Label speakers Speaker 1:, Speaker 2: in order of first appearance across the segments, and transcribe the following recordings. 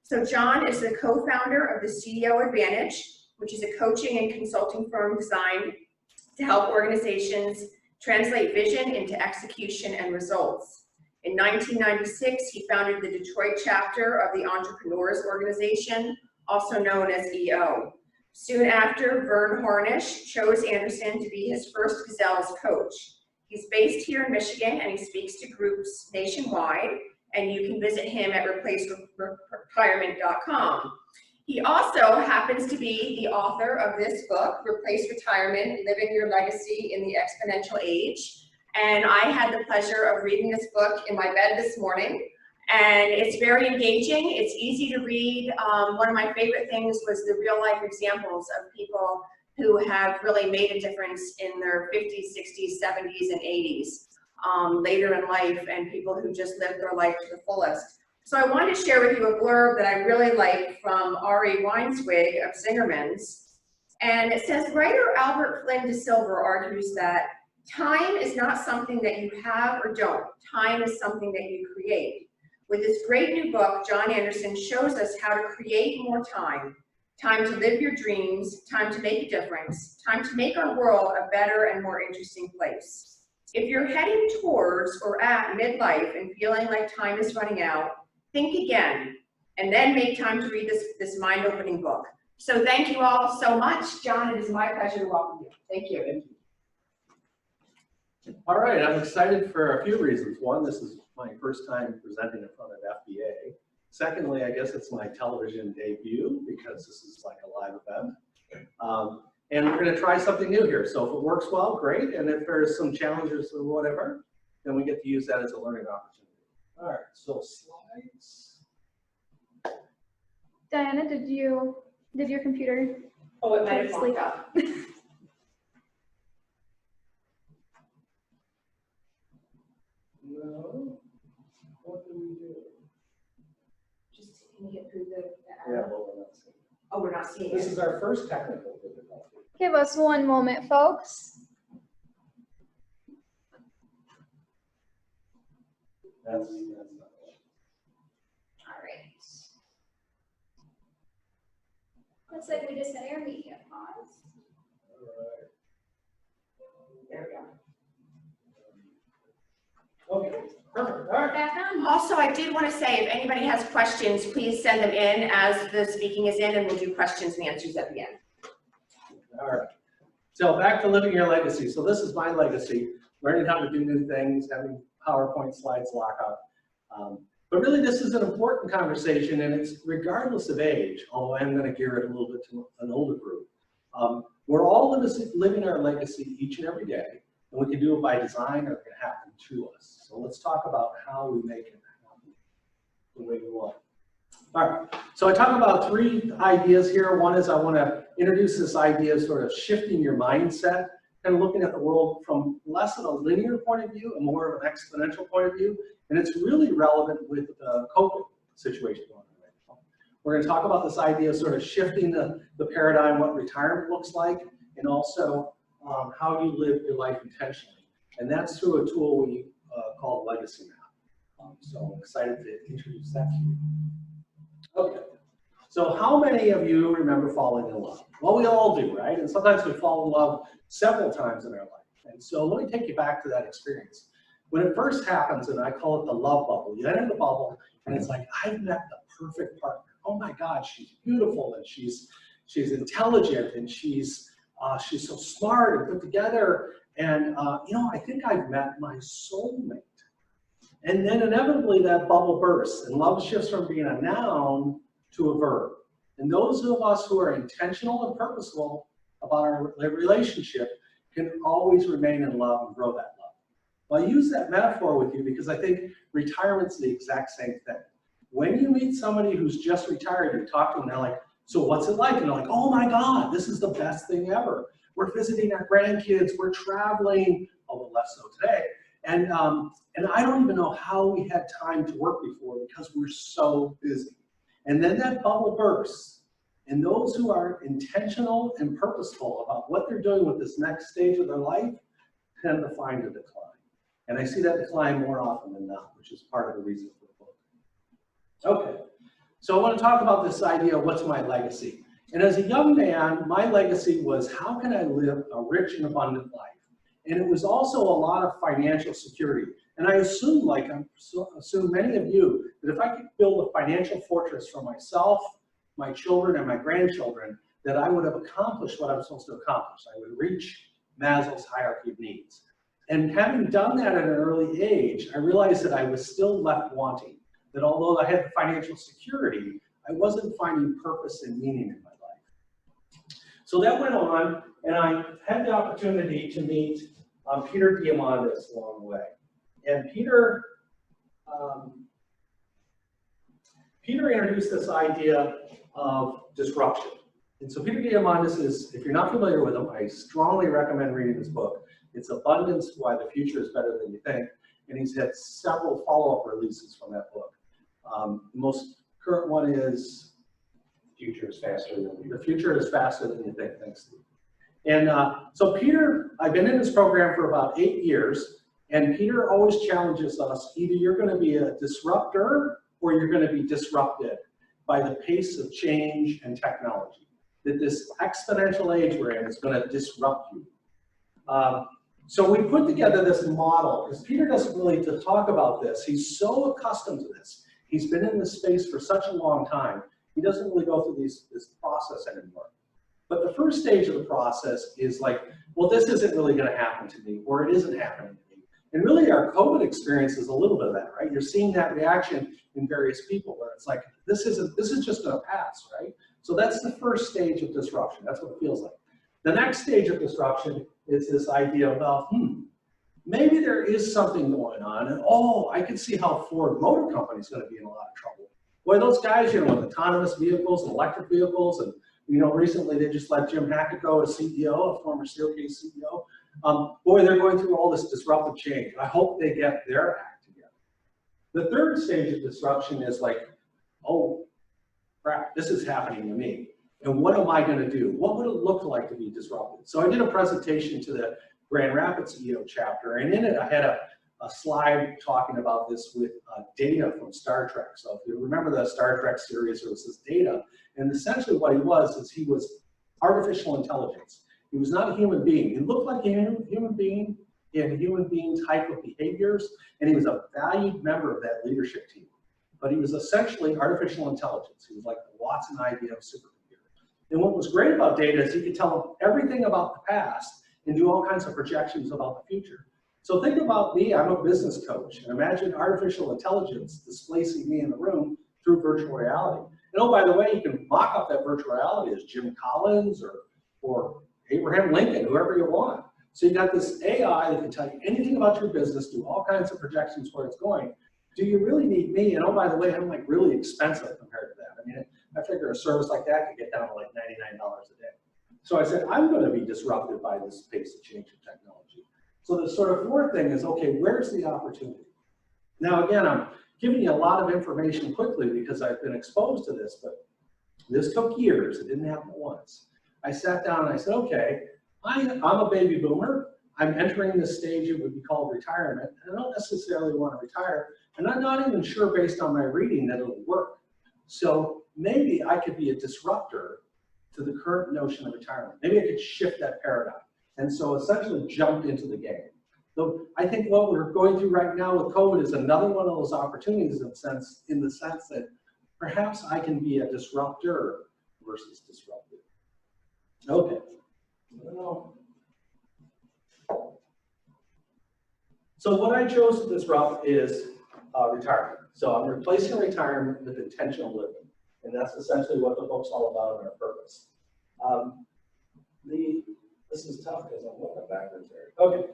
Speaker 1: So John is the co-founder of the CEO Advantage, which is a coaching and consulting firm designed to help organizations translate vision into execution and results. In 1996, he founded the Detroit chapter of the Entrepreneurs Organization, also known as EO. Soon after, Verne Harnish chose Anderson to be his first Gazelles coach. He's based here in Michigan and he speaks to groups nationwide, and you can visit him at replaceretirement.com. He also happens to be the author of this book, Replace Retirement, Living Your Legacy in the Exponential Age. And I had the pleasure of reading this book in my bed this morning. And it's very engaging, it's easy to read. One of my favorite things was the real life examples of people who have really made a difference in their 50s, 60s, 70s, and 80s later in life, and people who just lived their life to the fullest. So I wanted to share with you a blurb that I really like from Ari Weinswig of Zingerman's. And it says, writer Albert Flynn de Silva argues that time is not something that you have or don't. Time is something that you create. With this great new book, John Anderson shows us how to create more time. Time to live your dreams, time to make a difference, time to make our world a better and more interesting place. If you're heading towards or at midlife and feeling like time is running out, think again, and then make time to read this mind-opening book. So thank you all so much. John, it is my pleasure to welcome you. Thank you.
Speaker 2: Thank you. All right, I'm excited for a few reasons. One, this is my first time presenting in front of FBA. Secondly, I guess it's my television debut because this is like a live event. And we're going to try something new here. So if it works well, great. And if there's some challenges or whatever, then we get to use that as a learning opportunity. All right, so slides.
Speaker 3: Diana, did your computer?
Speaker 1: Oh, it might have locked up.
Speaker 2: No. What do we do?
Speaker 1: Just can you get through the
Speaker 2: Yeah, well, we're not seeing it.
Speaker 1: Oh, we're not seeing
Speaker 2: This
Speaker 1: it.
Speaker 2: is our first technical difficulty.
Speaker 3: Give us one moment, folks.
Speaker 2: That's not it.
Speaker 1: All right.
Speaker 3: Looks like we just had our media pause.
Speaker 2: All right.
Speaker 1: There we go.
Speaker 2: Okay, perfect. All right.
Speaker 3: Back on.
Speaker 1: Also, I did want to say, if anybody has questions, please send them in as the speaking is in, and we'll do questions and answers at the end.
Speaker 2: All right. So back to living your legacy. So this is my legacy, learning how to do new things, having PowerPoint slides lock up. But really, this is an important conversation, and it's regardless of age, although I'm going to gear it a little bit to an older group. We're all living our legacy each and every day, and we can do it by design or it can happen to us. So let's talk about how we make it happen the way we want. All right, so I talk about three ideas here. One is I want to introduce this idea of sort of shifting your mindset and looking at the world from less of a linear point of view and more of an exponential point of view. And it's really relevant with the COVID situation going on right now. We're going to talk about this idea of sort of shifting the paradigm, what retirement looks like, and also how you live your life intentionally. And that's through a tool we call Legacy Map. So I'm excited to introduce that to you. Okay, so how many of you remember falling in love? Well, we all do, right? And sometimes we fall in love several times in our life. And so let me take you back to that experience. When it first happens, and I call it the love bubble, you enter the bubble, and it's like, I've met the perfect partner. Oh my God, she's beautiful, and she's intelligent, and she's so smart and put together, and you know, I think I've met my soulmate. And then inevitably that bubble bursts, and love shifts from being a noun to a verb. And those of us who are intentional and purposeful about our relationship can always remain in love and grow that love. Well, I use that metaphor with you because I think retirement's the exact same thing. When you meet somebody who's just retired, you talk to them, they're like, so what's it like? And they're like, oh my God, this is the best thing ever. We're visiting our grandkids, we're traveling, although less so today. And I don't even know how we had time to work before because we're so busy. And then that bubble bursts. And those who are intentional and purposeful about what they're doing with this next stage of their life tend to find a decline. And I see that decline more often than not, which is part of the reason for the book. Okay, So I want to talk about this idea of what's my legacy. And as a young man, my legacy was how can I live a rich and abundant life? And it was also a lot of financial security. And I assume, like I assume many of you, that if I could build a financial fortress for myself, my children, and my grandchildren, that I would have accomplished what I'm supposed to accomplish. I would reach Maslow's hierarchy of needs. And having done that at an early age, I realized that I was still left wanting. That although I had the financial security, I wasn't finding purpose and meaning in my life. So that went on, and I had the opportunity to meet Peter Diamandis along the way. And Peter introduced this idea of disruption. And so Peter Diamandis is, if you're not familiar with him, I strongly recommend reading this book. It's Abundance, Why the Future is Better Than You Think. And he's had several follow-up releases from that book. The most current one is The Future is Faster Than You Think. Thanks, Steve. And so Peter, I've been in this program for about 8 years, and Peter always challenges us, either you're going to be a disruptor or you're going to be disrupted by the pace of change and technology. That this exponential age we're in is going to disrupt you. So we put together this model, because Peter doesn't really talk about this. He's so accustomed to this. He's been in this space for such a long time. He doesn't really go through this process anymore. But the first stage of the process is like, well, this isn't really going to happen to me, or it isn't happening to me. And really our COVID experience is a little bit of that, right? You're seeing that reaction in various people where it's like, this is just going to pass, right? So that's the first stage of disruption. That's what it feels like. The next stage of disruption is this idea of, well, maybe there is something going on, and oh, I can see how Ford Motor Company is going to be in a lot of trouble. Boy, those guys, with autonomous vehicles and electric vehicles, and recently they just let Jim Hackett go as CEO, a former Steelcase CEO. Boy, they're going through all this disruptive change. I hope they get their act together. The third stage of disruption is like, oh, crap, this is happening to me. And what am I going to do? What would it look like to be disrupted? So I did a presentation to the Grand Rapids chapter, and in it I had a slide talking about this with data from Star Trek. So if you remember the Star Trek series, there was this data, and essentially what he was artificial intelligence. He was not a human being. He looked like a human being. He had human being type of behaviors, and he was a valued member of that leadership team. But he was essentially artificial intelligence. He was like the Watson IBM supercomputer. And what was great about data is he could tell him everything about the past and do all kinds of projections about the future. So think about me, I'm a business coach, and imagine artificial intelligence displacing me in the room through virtual reality. And oh, by the way, you can mock up that virtual reality as Jim Collins or Abraham Lincoln, whoever you want. So you got this AI that can tell you anything about your business, do all kinds of projections where it's going. Do you really need me? And oh, by the way, I'm like really expensive compared to that. I mean, I figure a service like that could get down to like $99 a day. So I said, I'm going to be disrupted by this pace of change in technology. So the sort of fourth thing is, okay, where's the opportunity? Now, again, I'm giving you a lot of information quickly because I've been exposed to this, but this took years. It didn't happen at once. I sat down and I said, okay, I'm a baby boomer. I'm entering this stage it would be called retirement. I don't necessarily want to retire, and I'm not even sure based on my reading that it'll work. So maybe I could be a disruptor to the current notion of retirement. Maybe I could shift that paradigm. And so essentially jumped into the game. So I think what we're going through right now with COVID is another one of those opportunities in the sense that perhaps I can be a disruptor versus disrupted. Okay. So what I chose to disrupt is retirement. So I'm replacing retirement with intentional living. And that's essentially what the book's all about and our purpose. This is tough because I'm looking backwards there. Okay.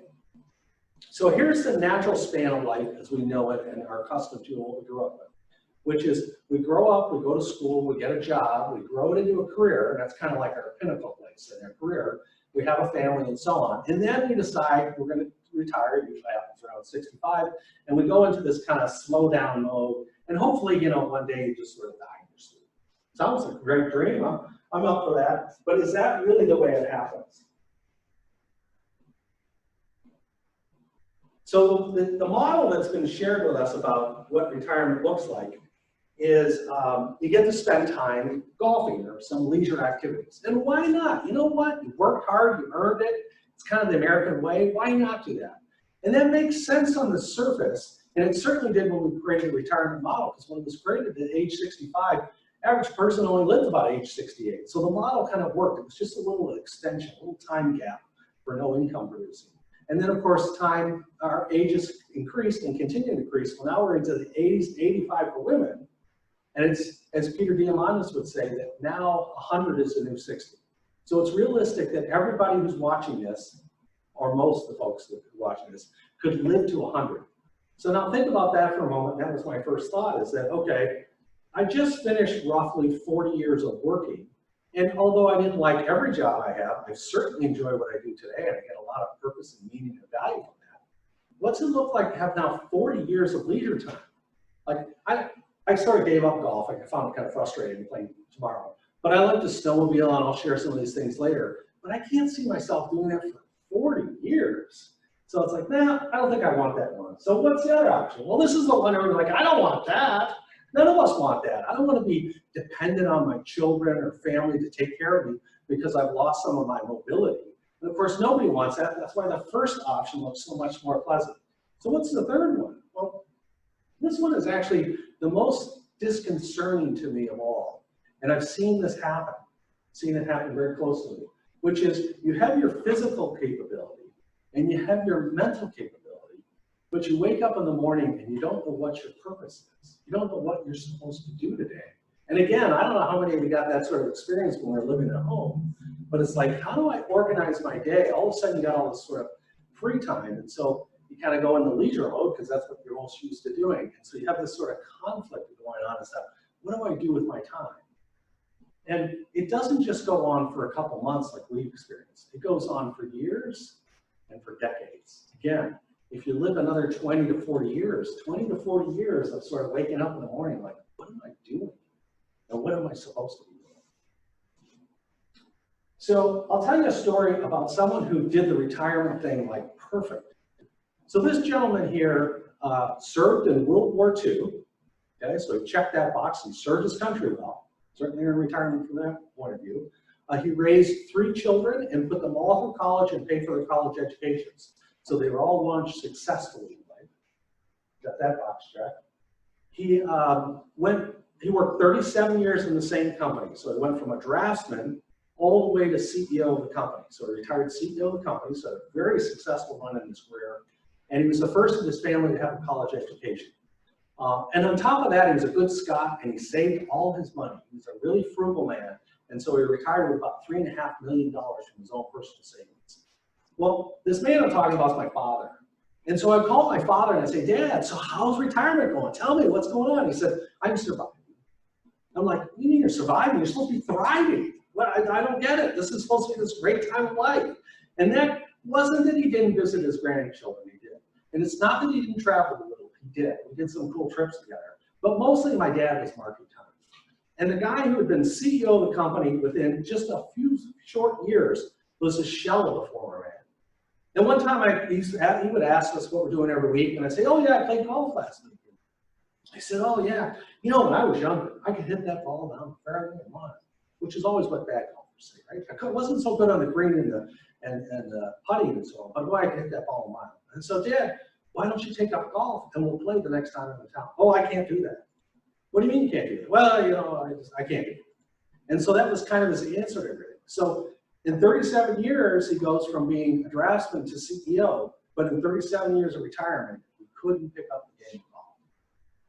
Speaker 2: So here's the natural span of life as we know it and are accustomed to what we grew up with, which is we grow up, we go to school, we get a job, we grow it into a career, and that's kind of like our pinnacle place in our career. We have a family and so on. And then we decide we're going to retire, it usually happens around 65, and we go into this kind of slow down mode. And hopefully, one day you just sort of die in your sleep. Sounds like a great dream. I'm up for that. But is that really the way it happens? So the model that's been shared with us about what retirement looks like is you get to spend time golfing or some leisure activities. And why not? You know what? You worked hard, you earned it. It's kind of the American way. Why not do that? And that makes sense on the surface. And it certainly did when we created the retirement model, because when it was created at age 65, average person only lived about age 68. So the model kind of worked. It was just a little extension, a little time gap for no income producing. And then, of course, our ages increased and continue to increase. Well, now we're into the 80s, 85 for women. And it's, as Peter Diamandis would say, that now 100 is the new 60. So it's realistic that everybody who's watching this, or most of the folks that are watching this, could live to 100. So now think about that for a moment. That was my first thought, is that, okay, I just finished roughly 40 years of working. And although I didn't like every job I have, I certainly enjoy what I do today, and I get a lot of purpose and meaning and value from that. What's it look like to have now 40 years of leisure time? Like, I sort of gave up golf. I found it kind of frustrating playing tomorrow. But I like to snowmobile, and I'll share some of these things later. But I can't see myself doing that for 40 years. So it's like, nah, I don't think I want that one. So what's the other option? Well, this is the one where we're like, I don't want that. None of us want that. I don't want to be dependent on my children or family to take care of me because I've lost some of my mobility. And of course, nobody wants that. That's why the first option looks so much more pleasant. So what's the third one? Well, this one is actually the most disconcerting to me of all. And I've seen this happen, seen it happen very closely, which is you have your physical capability and you have your mental capability. But you wake up in the morning and you don't know what your purpose is. You don't know what you're supposed to do today. And again, I don't know how many of you got that sort of experience when we're living at home, but it's like, how do I organize my day? All of a sudden you got all this sort of free time. And so you kind of go into leisure mode because that's what you're most used to doing. And so you have this sort of conflict going on and stuff. What do I do with my time? And it doesn't just go on for a couple months like we've experienced. It goes on for years and for decades. Again, if you live another 20 to 40 years, 20 to 40 years of sort of waking up in the morning like, what am I doing? And what am I supposed to be doing? So I'll tell you a story about someone who did the retirement thing like perfect. So this gentleman here served in World War II. Okay, so he checked that box and served his country well. Certainly in retirement from that point of view. He raised 3 children and put them all through college and paid for their college educations. So they were all launched successfully in life. Got that box checked. He worked 37 years in the same company. So he went from a draftsman all the way to CEO of the company. So he retired CEO of the company, so a very successful run in his career. And he was the first in his family to have a college education. And on top of that, he was a good Scot and he saved all his money. He was a really frugal man. And so he retired with about $3.5 million from his own personal savings. Well, this man I'm talking about is my father. And so I called my father and I say, Dad, so how's retirement going? Tell me what's going on. He said, I'm surviving. I'm like, what do you mean you're surviving? You're supposed to be thriving. Well, I don't get it. This is supposed to be this great time of life. And that wasn't that he didn't visit his grandchildren. He did. And it's not that he didn't travel a little. He did. We did some cool trips together. But mostly my dad was market time. And the guy who had been CEO of the company within just a few short years was a shell of a former man. And one time he would ask us what we're doing every week, and I'd say, oh yeah, I played golf last week. I said, oh yeah, you know, when I was younger, I could hit that ball down the fairway and run, which is always what bad golfers say, right? I wasn't so good on the green and the putting and so on, but boy, I could hit that ball a mile. And so, Dad, why don't you take up golf and we'll play the next time I'm in town? Oh, I can't do that. What do you mean you can't do that? Well, you know, I can't do it. And so that was kind of his answer to everything. So in 37 years, he goes from being a draftsman to CEO, but in 37 years of retirement, he couldn't pick up the game of golf.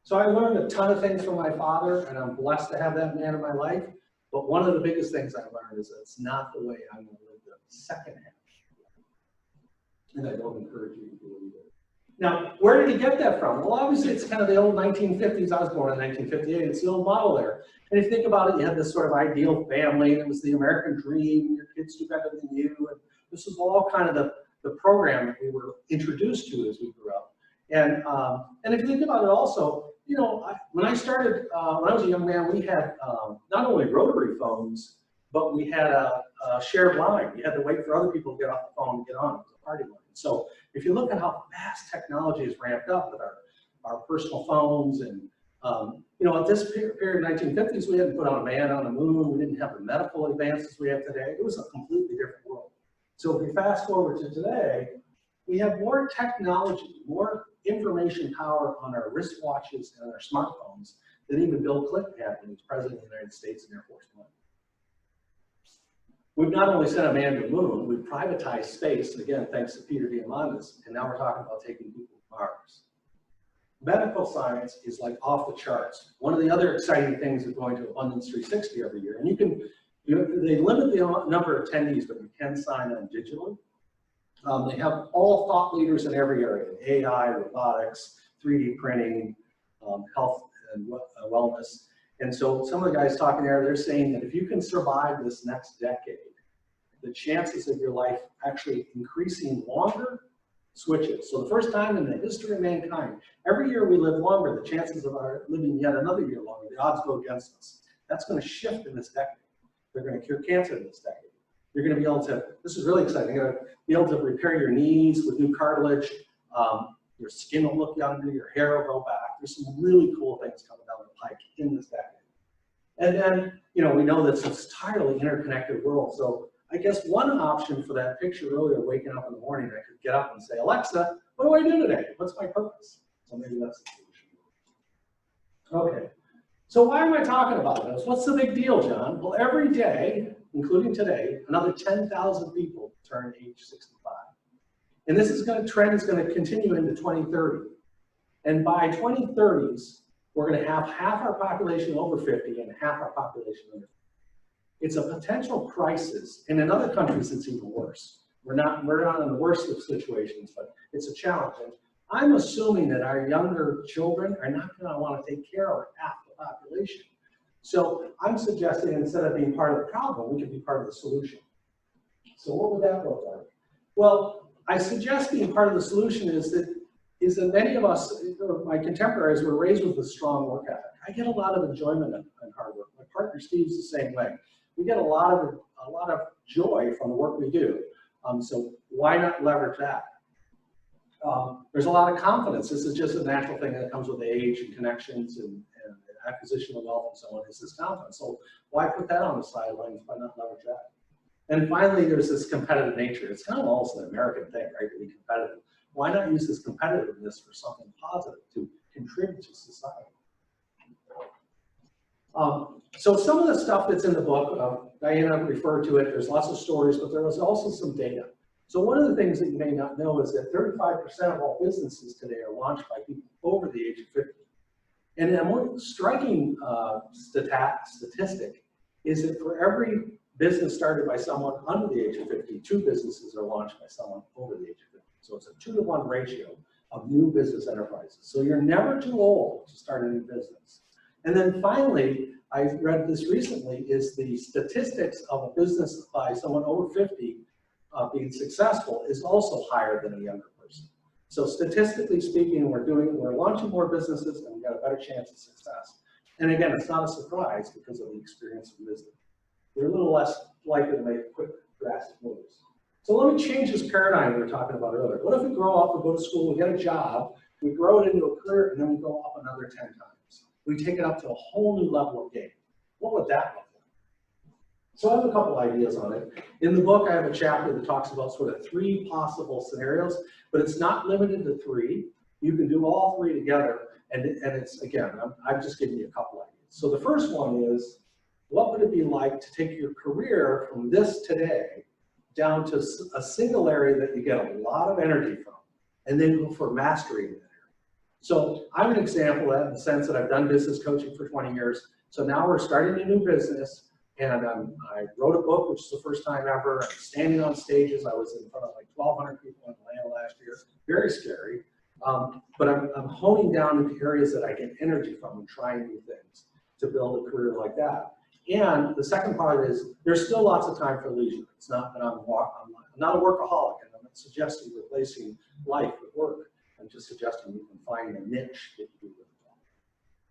Speaker 2: So I learned a ton of things from my father, and I'm blessed to have that man in my life. But one of the biggest things I learned is that it's not the way I'm going to live the second half. And I don't encourage you to do it either. Now, where did he get that from? Well, obviously, it's kind of the old 1950s. I was born in 1958. It's the old model there. And if you think about it, you had this sort of ideal family, and it was the American dream. Your kids do better than you. And this was all kind of the program that we were introduced to as we grew up. And if you think about it also, you know, when I started, when I was a young man, we had not only rotary phones, but we had a shared line. You had to wait for other people to get off the phone and get on. It was a party line. So if you look at how fast technology has ramped up with our personal phones and You know, at this period, 1950s, we hadn't put on a man on the moon. We didn't have the medical advances we have today. It was a completely different world. So if we fast forward to today, we have more technology, more information power on our wristwatches and our smartphones than even Bill Clinton had when he was president of the United States and Air Force One. We've not only sent a man to the moon, we've privatized space, again, thanks to Peter Diamandis, and now we're talking about taking people to Mars. Medical science is like off the charts. One of the other exciting things is going to Abundance 360 every year, and they limit the number of attendees, but you can sign on digitally. They have all thought leaders in every area: AI, robotics, 3D printing, health and wellness. And so some of the guys talking there, they're saying that if you can survive this next decade, the chances of your life actually increasing longer switches. So the first time in the history of mankind, every year we live longer, the chances of our living yet another year longer, the odds go against us. That's going to shift in this decade. They're going to cure cancer in this decade. You're going to be able to, this is really exciting, you're going to be able to repair your knees with new cartilage, your skin will look younger, your hair will grow back. There's some really cool things coming down the pike in this decade. And then, you know, we know that it's an entirely interconnected world. So I guess one option for that picture earlier, waking up in the morning, I could get up and say, Alexa, what do I do today? What's my purpose? So maybe that's the solution. Okay, so why am I talking about this? What's the big deal, John? Well, every day, including today, another 10,000 people turn age 65. And this trend is going to continue into 2030. And by 2030s, we're going to have half our population over 50 and half our population under 50. It's a potential crisis, and in other countries it's even worse. We're not in the worst of situations, but it's a challenge. And I'm assuming that our younger children are not going to want to take care of half the population. So I'm suggesting instead of being part of the problem, we can be part of the solution. So what would that look like? Well, I suggest being part of the solution is that many of us, or my contemporaries, were raised with a strong work ethic. I get a lot of enjoyment in hard work. My partner Steve's the same way. We get a lot of joy from the work we do. So why not leverage that? There's a lot of confidence. This is just a natural thing that comes with age and connections and acquisition of wealth and so on. It's this confidence. So why put that on the sidelines? Why not leverage that? And finally, there's this competitive nature. It's kind of almost an American thing, right, to be competitive. Why not use this competitiveness for something positive to contribute to society? So some of the stuff that's in the book, Diana referred to it, there's lots of stories, but there was also some data. So one of the things that you may not know is that 35% of all businesses today are launched by people over the age of 50. And a more striking statistic is that for every business started by someone under the age of 50, 2 businesses are launched by someone over the age of 50. So it's a 2-to-1 ratio of new business enterprises. So you're never too old to start a new business. And then finally, I read this recently, is the statistics of a business by someone over 50 being successful is also higher than a younger person. So statistically speaking, we're launching more businesses and we've got a better chance of success. And again, it's not a surprise because of the experience of business. We're a little less likely to make quick, drastic moves. So let me change this paradigm we were talking about earlier. What if we grow up, we go to school, we get a job, we grow it into a career, and then we go up another 10 times? We take it up to a whole new level of game. What would that look like? So I have a couple ideas on it. In the book, I have a chapter that talks about sort of 3 possible scenarios, but it's not limited to 3. You can do all 3 together, and it's, again, I'm just giving you a couple ideas. So the first one is, what would it be like to take your career from this today down to a single area that you get a lot of energy from, and then go for mastery in that area? So I'm an example of that in the sense that I've done business coaching for 20 years. So now we're starting a new business, and I wrote a book, which is the first time ever. I'm standing on stages. I was in front of like 1,200 people in Atlanta last year. Very scary. But I'm honing down into areas that I get energy from and trying new things to build a career like that. And the second part is there's still lots of time for leisure. It's not that I'm not a workaholic, and I'm not suggesting replacing life with work. I'm just suggesting you can find a niche that you do really well.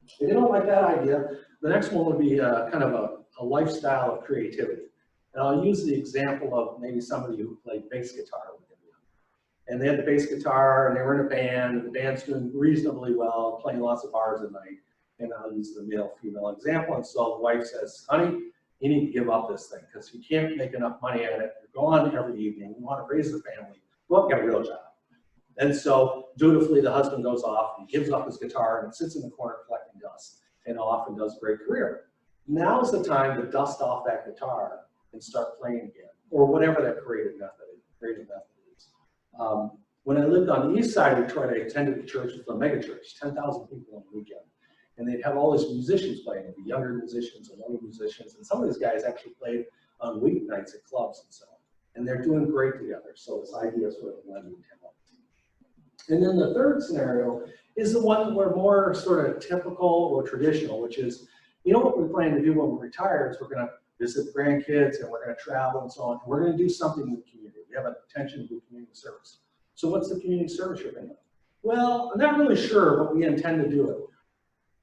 Speaker 2: If you don't like that idea, the next one would be kind of a lifestyle of creativity. And I'll use the example of maybe somebody who played bass guitar with me. And they had the bass guitar, and they were in a band, and the band's doing reasonably well, playing lots of bars at night. And I'll use the male-female example. And so the wife says, honey, you need to give up this thing because you can't make enough money at it. You're gone every evening. You want to raise a family. Go out and get a real job. And so dutifully, the husband goes off and gives up his guitar and sits in the corner collecting dust and often does a great career. Now's the time to dust off that guitar and start playing again, or whatever that creative method is. When I lived on the east side of Detroit, I attended the church with a mega church, 10,000 people on the weekend. And they'd have all these musicians playing, the younger musicians and older musicians, and some of these guys actually played on weeknights at clubs and so on. And they're doing great together, so this idea of sort of blending talent. And then the third scenario is the one that we're more sort of typical or traditional, which is, you know what we plan to do when we retire is we're going to visit grandkids and we're going to travel and so on. And we're going to do something in the community. We have an intention to do community service. So what's the community service you're going to do? Well, I'm not really sure, but we intend to do it.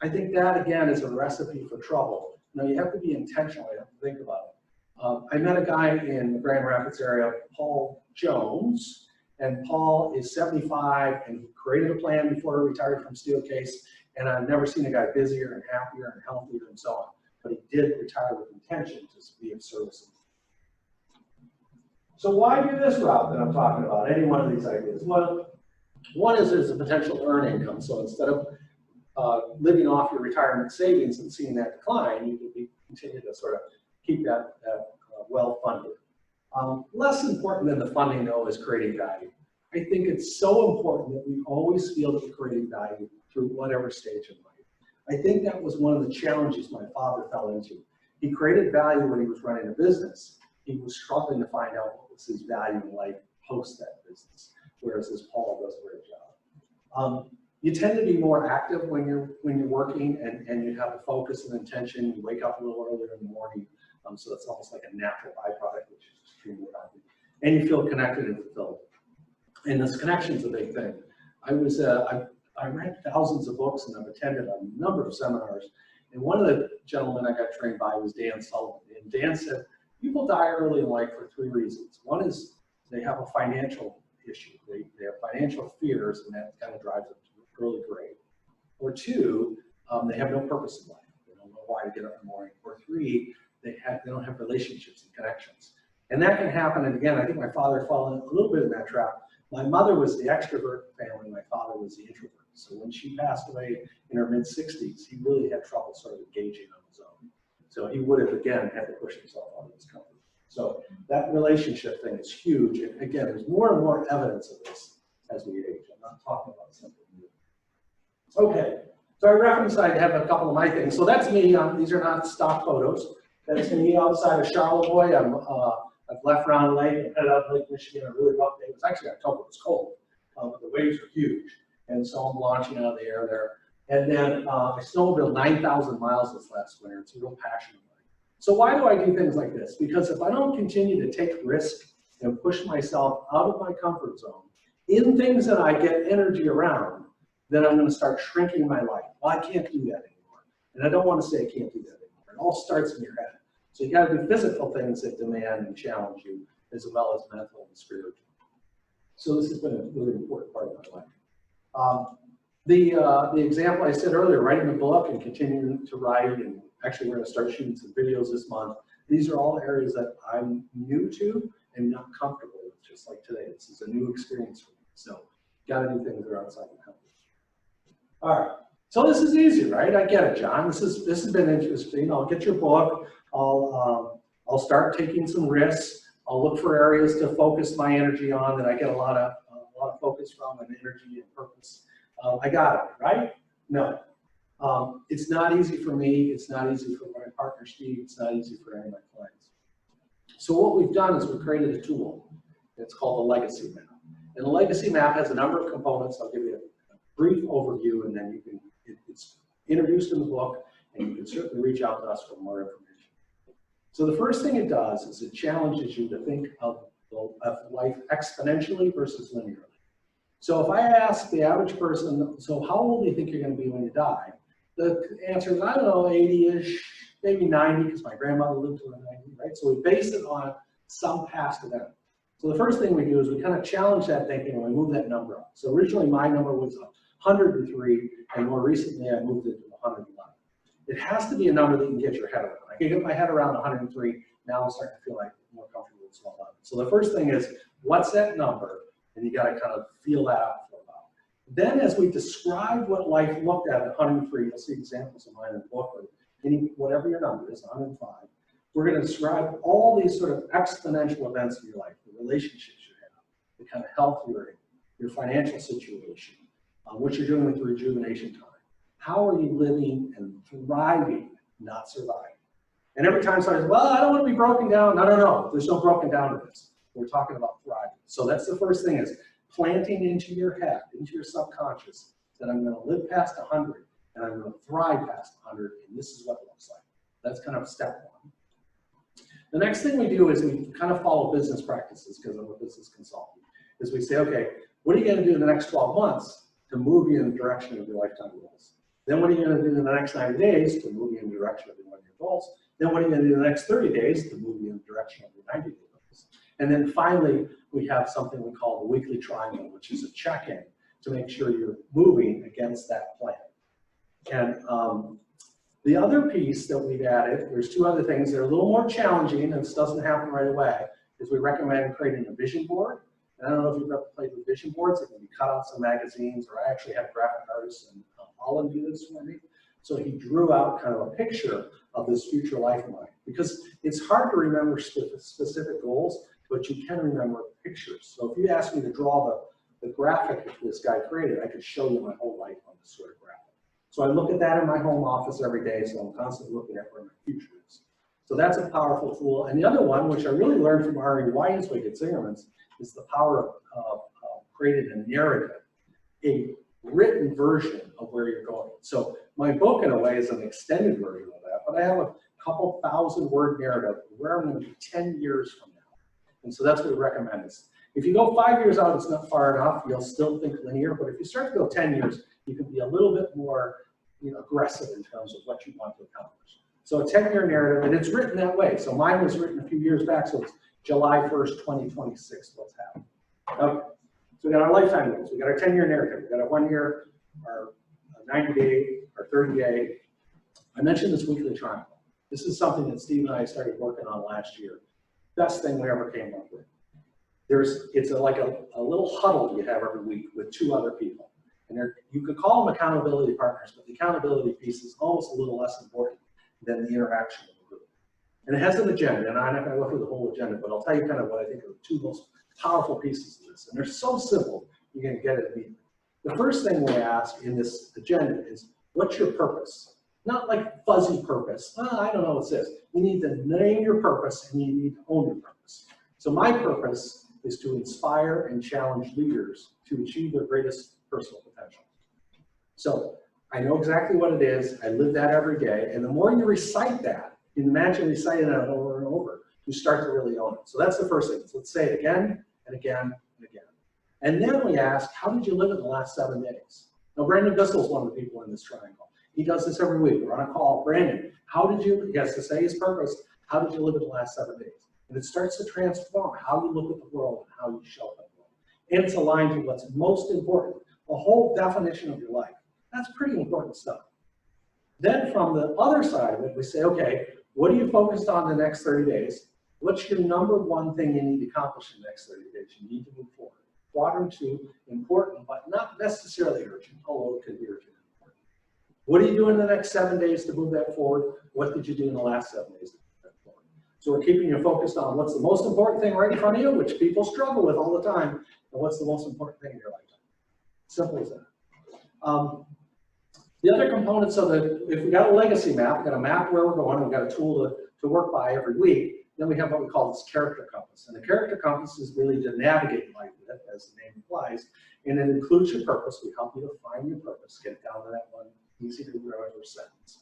Speaker 2: I think that, again, is a recipe for trouble. Now, you have to be intentional. You have to think about it. I met a guy in the Grand Rapids area, Paul Jones, and Paul is 75, and he created a plan before he retired from Steelcase, and I've never seen a guy busier and happier and healthier and so on. But he did retire with intention to be of service. So why do this route that I'm talking about, any one of these ideas? Well, one is there's a potential to earn income. So instead of living off your retirement savings and seeing that decline, you can continue to sort of keep that well funded. Less important than the funding, though, is creating value. I think it's so important that we always feel that we're creating value through whatever stage of life. I think that was one of the challenges my father fell into. He created value when he was running a business. He was struggling to find out what was his value in life post that business, whereas as Paul does a great job. You tend to be more active when you're working, and you have a focus and intention. You wake up a little earlier in the morning, so it's almost like a natural byproduct, which is extremely healthy. And you feel connected and fulfilled. And this connection is a big thing. I read thousands of books, and I've attended a number of seminars. And one of the gentlemen I got trained by was Dan Sullivan. And Dan said, people die early in life for 3 reasons. One is they have a financial issue. They have financial fears, and that kind of drives them to early grave. Or 2, they have no purpose in life. They don't know why to get up in the morning. Or 3, they don't have relationships and connections. And that can happen. And again, I think my father fell in a little bit in that trap. My mother was the extrovert family. My father was the introvert. So when she passed away in her mid-60s, he really had trouble sort of engaging on his own. So he would have, again, had to push himself out of his comfort. So that relationship thing is huge. And again, there's more and more evidence of this as we age. I'm not talking about something new. Okay, so I referenced I have a couple of my things. So that's me. These are not stock photos. That's me outside of Charlevoix. I've left Round Lake and headed out to Lake Michigan. A really rough day. It was actually October. It was cold. But the waves were huge. And so I'm launching out of the air there. And then I snowmobiled 9,000 miles this last winter. It's a real passion of mine. So why do I do things like this? Because if I don't continue to take risk and push myself out of my comfort zone in things that I get energy around, then I'm going to start shrinking my life. Well, I can't do that anymore. And I don't want to say I can't do that anymore. It all starts in your head. So you got to do physical things that demand and challenge you, as well as mental and spiritual. So this has been a really important part of my life. The example I said earlier, writing a book and continuing to write, and actually we're going to start shooting some videos this month. These are all areas that I'm new to and not comfortable with, just like today. This is a new experience for me. So got to do things that are outside my comfort. All right. So this is easy, right? I get it, John. This has been interesting. I'll get your book. I'll start taking some risks. I'll look for areas to focus my energy on that I get a lot of focus from and energy and purpose. I got it, right? No. It's not easy for me. It's not easy for my partner, Steve. It's not easy for any of my clients. So what we've done is we've created a tool. It's called the legacy map. And the legacy map has a number of components. I'll give you a brief overview, and then it's introduced in the book, and you can certainly reach out to us for more information. So the first thing it does is it challenges you to think of life exponentially versus linearly. So if I ask the average person, so how old do you think you're going to be when you die? The answer is, I don't know, 80-ish, maybe 90, because my grandmother lived to 90, right? So we base it on some past event. So the first thing we do is we kind of challenge that thinking and we move that number up. So originally my number was 103, and more recently I moved it to 111. it has to be a number that you can get your head around. I can get my head around 103. Now I'm starting to feel like more comfortable with 1200. So the first thing is, what's that number? And you got to kind of feel that out for a while. Then as we describe what life looked at 103, you'll see examples of mine in the book, or whatever your number is, 105. We're going to describe all these sort of exponential events in your life, the relationships you have, the kind of health you're in, your financial situation, what you're doing with your rejuvenation time. How are you living and thriving, not surviving? And every time somebody says, well, I don't want to be broken down. No. There's no broken down in this. We're talking about thriving. So that's the first thing, is planting into your head, into your subconscious, that I'm going to live past 100 and I'm going to thrive past 100, and this is what it looks like. That's kind of step one. The next thing we do is we kind of follow business practices, because I'm a business consultant, is we say, okay, what are you going to do in the next 12 months to move you in the direction of your lifetime goals? Then what are you going to do in the next 90 days to move you in the direction of your 1-year goals? Then what are you going to do in the next 30 days to move you in the direction of your 90-day goals? And then finally, we have something we call the weekly triangle, which is a check-in to make sure you're moving against that plan. And the other piece that we've added, there's two other things that are a little more challenging, and this doesn't happen right away, is we recommend creating a vision board. And I don't know if you've ever played with vision boards. It can be cutouts of magazines, or I actually have graphic artists in Holland do this for me. So he drew out kind of a picture of this future life of mine, because it's hard to remember specific goals, but you can remember pictures. So if you ask me to draw the graphic that this guy created, I could show you my whole life on this sort of graphic. So I look at that in my home office every day, so I'm constantly looking at where my future is. So that's a powerful tool. And the other one, which I really learned from Ari Weiswig at Zingerman's, is the power of creating a narrative, a written version of where you're going. So my book, in a way, is an extended version of that, but I have a couple thousand-word narrative of where I'm going to be 10 years from now. And so that's what we recommend. Is if you go 5 years out, it's not far enough. You'll still think linear, but if you start to go 10 years, you can be a little bit more aggressive in terms of what you want to accomplish. So a 10-year narrative, and it's written that way. So mine was written a few years back, so it's July 1st, 2026, what's happening. Okay, so we got our lifetime goals. We got our 10-year narrative. We got our 1-year, our 90-day, our 30-day. I mentioned this weekly triangle. This is something that Steve and I started working on last year. Best thing we ever came up with. It's like a little huddle you have every week with 2 other people. And you could call them accountability partners, but the accountability piece is almost a little less important than the interaction of the group. And it has an agenda, and I'm not going to go through the whole agenda, but I'll tell you kind of what I think are the 2 most powerful pieces of this. And they're so simple, you're going to get it immediately. The first thing we ask in this agenda is, what's your purpose? Not like fuzzy purpose. I don't know what's this. You need to name your purpose, and you need to own your purpose. So my purpose is to inspire and challenge leaders to achieve their greatest personal potential. So I know exactly what it is. I live that every day. And the more you recite that, you can imagine reciting it over and over, you start to really own it. So that's the first thing. So let's say it again and again and again. And then we ask, how did you live in the last 7 days? Now, Brandon Bissell is one of the people in this triangle. He does this every week. We're on a call. Brandon, he has to say his purpose. How did you live in the last 7 days? And it starts to transform how you look at the world and how you show up in the world. And it's aligned to what's most important, the whole definition of your life. That's pretty important stuff. Then from the other side of it, we say, okay, what are you focused on the next 30 days? What's your number 1 thing you need to accomplish in the next 30 days? You need to move forward. Quadrant 2, important, but not necessarily urgent, although it could be urgent and important. What are you doing in the next 7 days to move that forward? What did you do in the last 7 days to move that forward? So we're keeping you focused on what's the most important thing right in front of you, which people struggle with all the time, and what's the most important thing in your lifetime. Simple as that. The other components of it, if we got a legacy map, we got a map where we're going, we've got a tool to work by every week, then we have what we call this character compass. And the character compass is really to navigate life with, as the name implies, and it includes your purpose. We help you to find your purpose, get down to that one easy to remember sentence.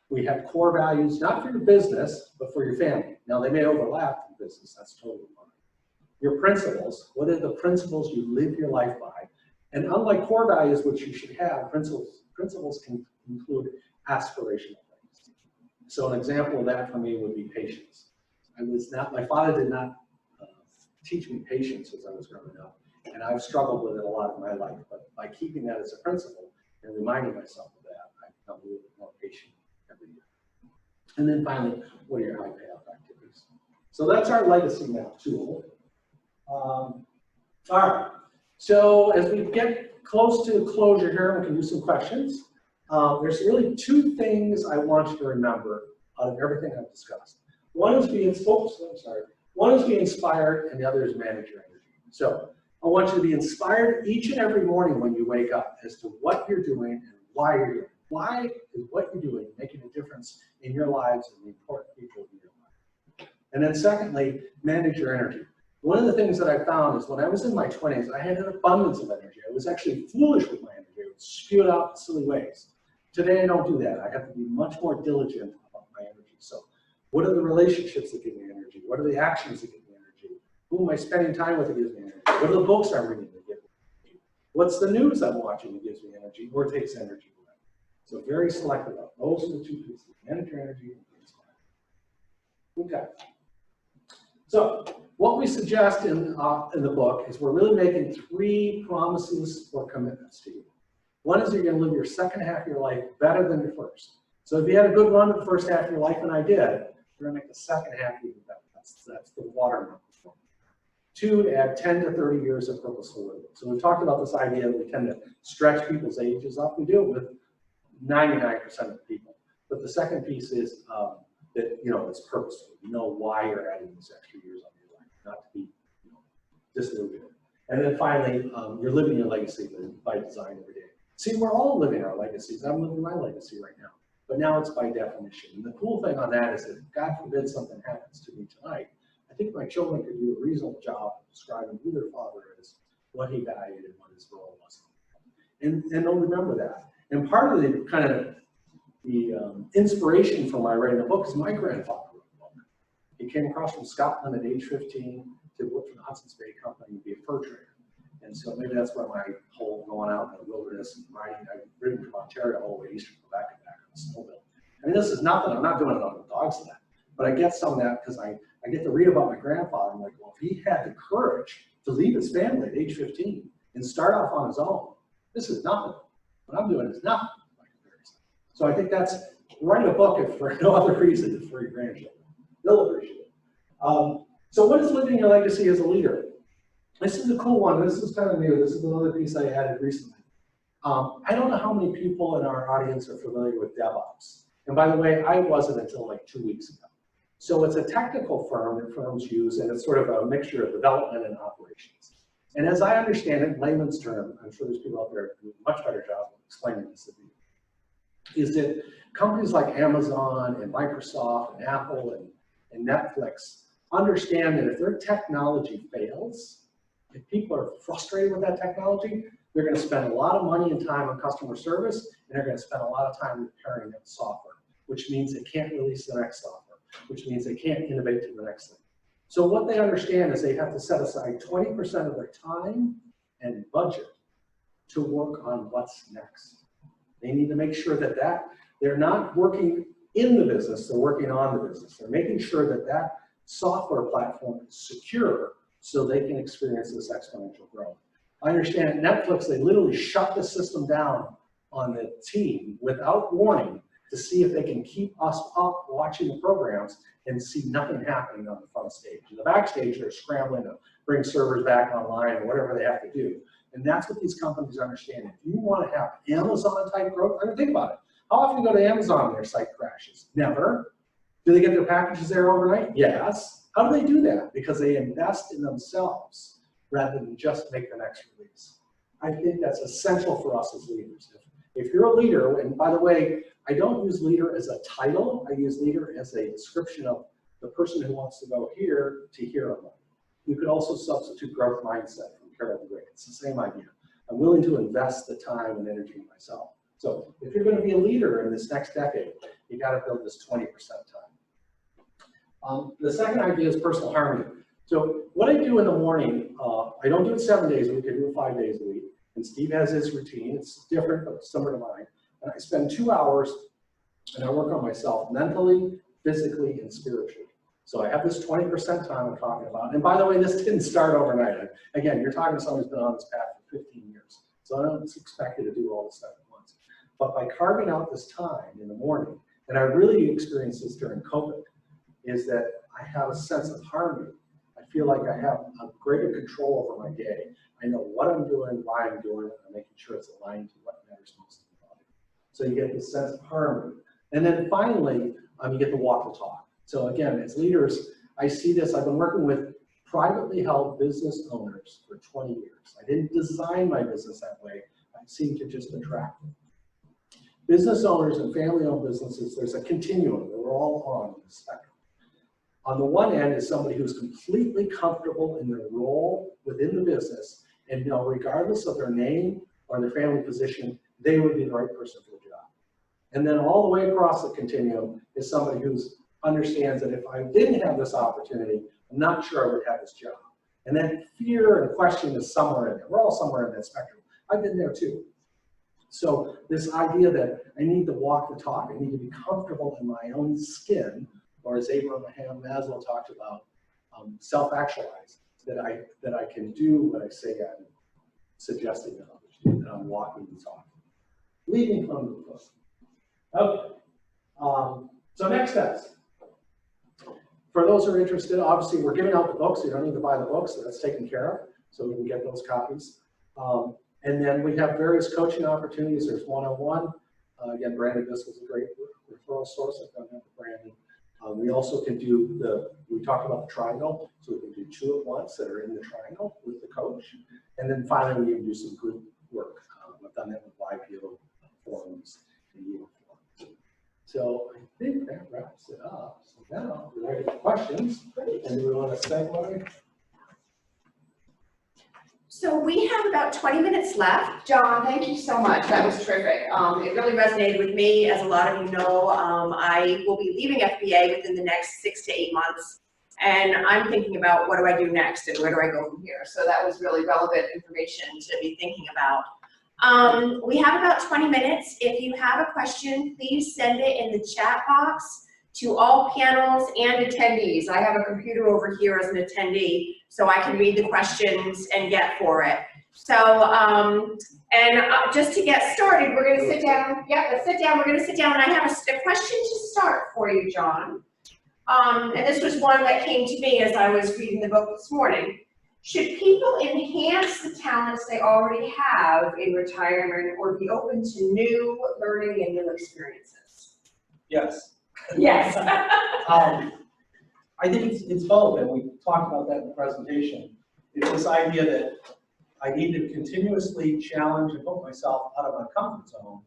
Speaker 2: We have core values, not for your business, but for your family. Now, they may overlap in business, that's totally fine. Your principles, what are the principles you live your life by? And unlike core values, which you should have, principles can include aspirational things. So an example of that for me would be patience. My father did not teach me patience as I was growing up, and I've struggled with it a lot in my life, but by keeping that as a principle and reminding myself of that, I've become a little bit more patient every And then finally, what are your high payoff activities? So that's our legacy map tool. All right, so as we get close to closure here, we can do some questions. There's really two things I want you to remember out of everything I've discussed. One is being, one is being inspired, and the other is manage your energy. So I want you to be inspired each and every morning when you wake up as to what you're doing and why you're doing it. Why is what you're doing making a difference in your lives and the important people in your life? And then secondly, manage your energy. One of the things that I found is when I was in my 20s, I had an abundance of energy. I was actually foolish with my energy. I would spew it out in silly ways. Today, I don't do that. I have to be much more diligent about my energy. So what are the relationships that give me energy? What are the actions that give me energy? Who am I spending time with that gives me energy? What are the books I'm reading that give me energy? What's the news I'm watching that gives me energy or takes energy away? So very selective. Those are the two pieces, manage your energy and be inspired. Okay. So what we suggest in the book is we're really making 3 promises or commitments to you. One is you're going to live your second half of your life better than your first. So if you had a good run of the first half of your life, and I did, you're going to make the second half even better. That's the watermark. 2, to add 10 to 30 years of purposeful living. So we've talked about this idea that we tend to stretch people's ages up. We do it with 99% of people. But the second piece is that, it's purposeful. You know why you're adding these extra years on your life, not to be disillusioned. And then finally, you're living your legacy by design every day. See, we're all living our legacies. I'm living my legacy right now. But now it's by definition. And the cool thing on that is that, God forbid something happens to me tonight, I think my children could do a reasonable job of describing who their father is, what he valued, and what his role was. And they'll remember that. And part of the kind of inspiration for my writing the book is my grandfather wrote the book. He came across from Scotland at age 15 to work for the Hudson's Bay Company and be a fur trader. And so maybe that's where my whole going out in the wilderness and riding, I've ridden from Ontario all the way east from Quebec and back on the snowmobile. I mean, this is nothing, I'm not doing it on the dog's sled, but I get some of that because I get to read about my grandfather. I'm like, well, if he had the courage to leave his family at age 15 and start off on his own, this is nothing. What I'm doing is nothing by comparison. So I think that's, write a book if for no other reason than for your grandchildren. They'll appreciate it. So what is living your legacy as a leader? This is a cool one. This is kind of new. This is another piece I added recently. I don't know how many people in our audience are familiar with DevOps. And by the way, I wasn't until like 2 weeks ago. So it's a technical firm that firms use, and it's sort of a mixture of development and operations. And as I understand it, in layman's term, I'm sure there's people out there who do a much better job of explaining this than me, is that companies like Amazon and Microsoft and Apple and Netflix understand that if their technology fails, if people are frustrated with that technology, they're going to spend a lot of money and time on customer service, and they're going to spend a lot of time repairing that software, which means they can't release the next software, which means they can't innovate to the next thing. So what they understand is they have to set aside 20% of their time and budget to work on what's next. They need to make sure that they're not working in the business, they're working on the business. They're making sure that that software platform is secure so they can experience this exponential growth. I understand at Netflix, they literally shut the system down on the team without warning to see if they can keep us up watching the programs and see nothing happening on the front stage. In the backstage, they're scrambling to bring servers back online or whatever they have to do. And that's what these companies understand. If you want to have Amazon-type growth, I mean, think about it. How often do you go to Amazon and their site crashes? Never. Do they get their packages there overnight? Yes. How do they do that? Because they invest in themselves rather than just make the next release. I think that's essential for us as leaders. If you're a leader, and by the way, I don't use leader as a title, I use leader as a description of the person who wants to go here to here. You could also substitute growth mindset from Carol the Great. It's the same idea. I'm willing to invest the time and energy in myself. So if you're going to be a leader in this next decade, you got to build this 20% time. The second idea is personal harmony. So what I do in the morning, I don't do it 7 days a week, I do it 5 days a week. And Steve has his routine. It's different, but similar to mine. And I spend 2 hours and I work on myself mentally, physically, and spiritually. So I have this 20% time I'm talking about. And by the way, this didn't start overnight. Again, you're talking to someone who's been on this path for 15 years. So I don't expect you to do all this stuff at once. But by carving out this time in the morning, And I really experienced this during COVID, is that I have a sense of harmony. I feel like I have a greater control over my day. I know what I'm doing, why I'm doing it, and I'm making sure it's aligned to what matters most to the body. So you get this sense of harmony. And then finally, you get the walk the talk. So again, as leaders, I see this. I've been working with privately held business owners for 20 years. I didn't design my business that way. I seem to just attract them. Business owners and family-owned businesses, there's a continuum that we're all on the spectrum. On the one end is somebody who's completely comfortable in their role within the business and know regardless of their name or their family position, they would be the right person for the job. And then all the way across the continuum is somebody who understands that if I didn't have this opportunity, I'm not sure I would have this job. And that fear and question is somewhere in there. We're all somewhere in that spectrum. I've been there too. So this idea that I need to walk the talk, I need to be comfortable in my own skin, or as Abraham Maslow talked about, self-actualize, that I can do what I say I'm suggesting that others do, that I'm walking the talk. Leading from the book. Okay. So next steps. For those who are interested, obviously we're giving out the books, so you don't need to buy the books, so that's taken care of, so we can get those copies. And then we have various coaching opportunities. There's one-on-one. Again, Diamandis was a great referral source. I've done that with Brandon. We also can do we talked about the triangle, so we can do 2 at once that are in the triangle with the coach. And then finally, we can do some group work. I've done that with YPO forums and Yield forums. So I think that wraps it up. So now we're ready for questions. And do we want to segue?
Speaker 1: So we have about 20 minutes left. John, thank you so much. That was terrific. It really resonated with me. As a lot of you know, I will be leaving FBA within the next 6 to 8 months. And I'm thinking about what do I do next and where do I go from here? So that was really relevant information to be thinking about. We have about 20 minutes. If you have a question, please send it in the chat box to all panels and attendees. I have a computer over here as an attendee, so I can read the questions and get for it. So, just to get started, we're gonna sit down. Yeah, let's sit down. We're gonna sit down, and I have a question to start for you, John. And this was one that came to me as I was reading the book this morning. Should people enhance the talents they already have in retirement or be open to new learning and new experiences?
Speaker 2: Yes.
Speaker 1: Yes.
Speaker 2: I think it's both, and we talked about that in the presentation. It's this idea that I need to continuously challenge and put myself out of my comfort zone.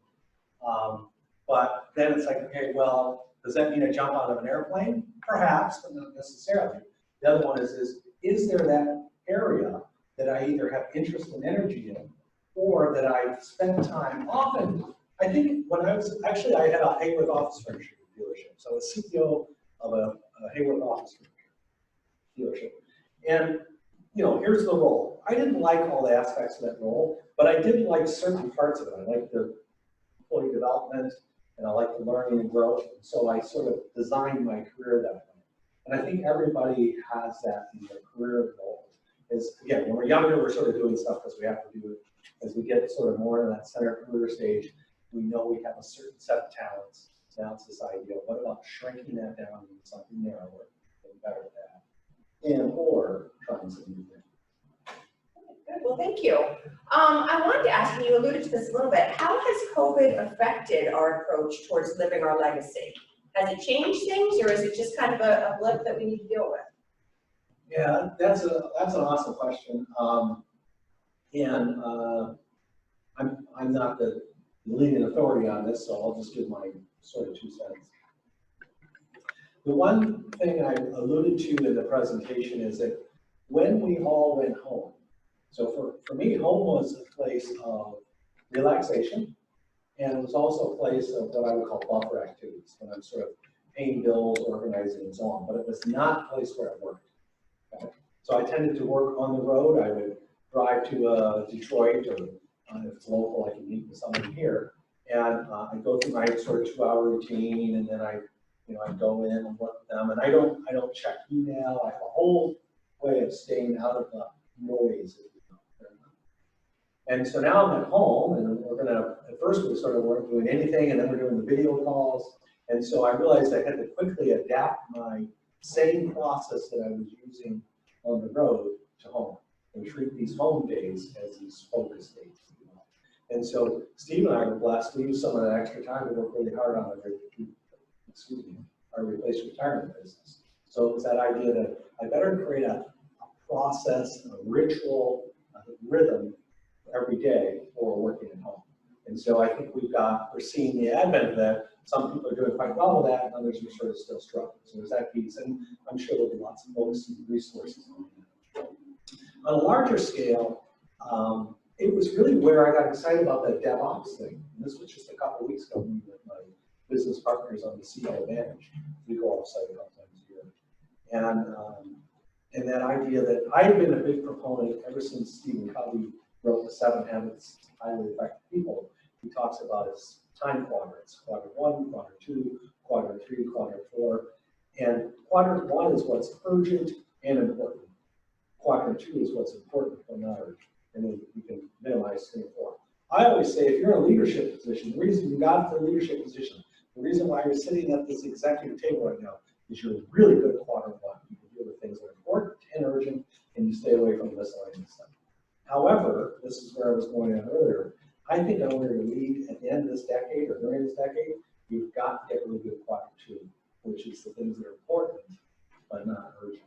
Speaker 2: But then it's like, okay, well, does that mean I jump out of an airplane? Perhaps, but not necessarily. The other one is there that area that I either have interest and energy in, or that I've spent time, often, I think when I was, actually I had a Hayworth office furniture dealership. So I was CEO of a Hayworth office dealership. And, you know, here's the role. I didn't like all the aspects of that role, but I did like certain parts of it. I liked the employee development, and I liked the learning and growth. And so I sort of designed my career that way. And I think everybody has that in their career goal. Is, again, when we're younger, we're sort of doing stuff because we have to do it. As we get sort of more in that center career stage, we know we have a certain set of talents. Now it's this idea, what about shrinking that down into something narrower, getting better at that, and or trying some new things.
Speaker 1: Good, well, thank you. I wanted to ask, and you alluded to this a little bit, how has COVID affected our approach towards living our legacy? Has it changed things, or is it just kind of a blip that we need to deal with?
Speaker 2: Yeah, that's an awesome question. I'm not the leading authority on this, so I'll just give my sort of 2 cents. The one thing I alluded to in the presentation is that when we all went home, so for me, home was a place of relaxation, and it was also a place of what I would call buffer activities, when I'm sort of paying bills, organizing, and so on, but it was not a place where I worked. Okay? So I tended to work on the road. I would drive to Detroit, or if it's local, I can meet with somebody here. And I go through my sort of 2-hour routine, and then I go in and work with them. And I don't check email. I have a whole way of staying out of the noise. And so now I'm at home, and we're gonna, at first we sort of weren't doing anything, and then we're doing the video calls. And so I realized I had to quickly adapt my same process that I was using on the road to home and treat these home days as these focus days. And so Steve and I were blessed to use some of that extra time to work really hard on our replace retirement business. So it was that idea that I better create a process, a ritual, a rhythm every day for working at home. And so I think we're seeing the advent of that. Some people are doing quite well with that, and others are sort of still struggling. So there's that piece, and I'm sure there'll be lots of books and resources on that. On a larger scale, it was really where I got excited about that DevOps thing. And this was just a couple of weeks ago with my business partners on the CEO Advantage. We go off-site a couple times a year. And that idea that I've been a big proponent ever since Stephen Covey wrote The 7 Habits of Highly Effective People. He talks about his time quadrants, quadrant 1, quadrant 2, quadrant 3, quadrant 4. And quadrant 1 is what's urgent and important. Quadrant 2 is what's important but not urgent. And then you can minimize 3 and 4. I always say if you're in a leadership position, the reason you got the leadership position, the reason why you're sitting at this executive table right now is you're really good at quadrant 1. You can deal with things that are important and urgent, and you stay away from miscellaneous stuff. However, this is where I was going at earlier. I think in order to lead at the end of this decade or during this decade, you've got to get really good at quadrant 2, which is the things that are important but not urgent.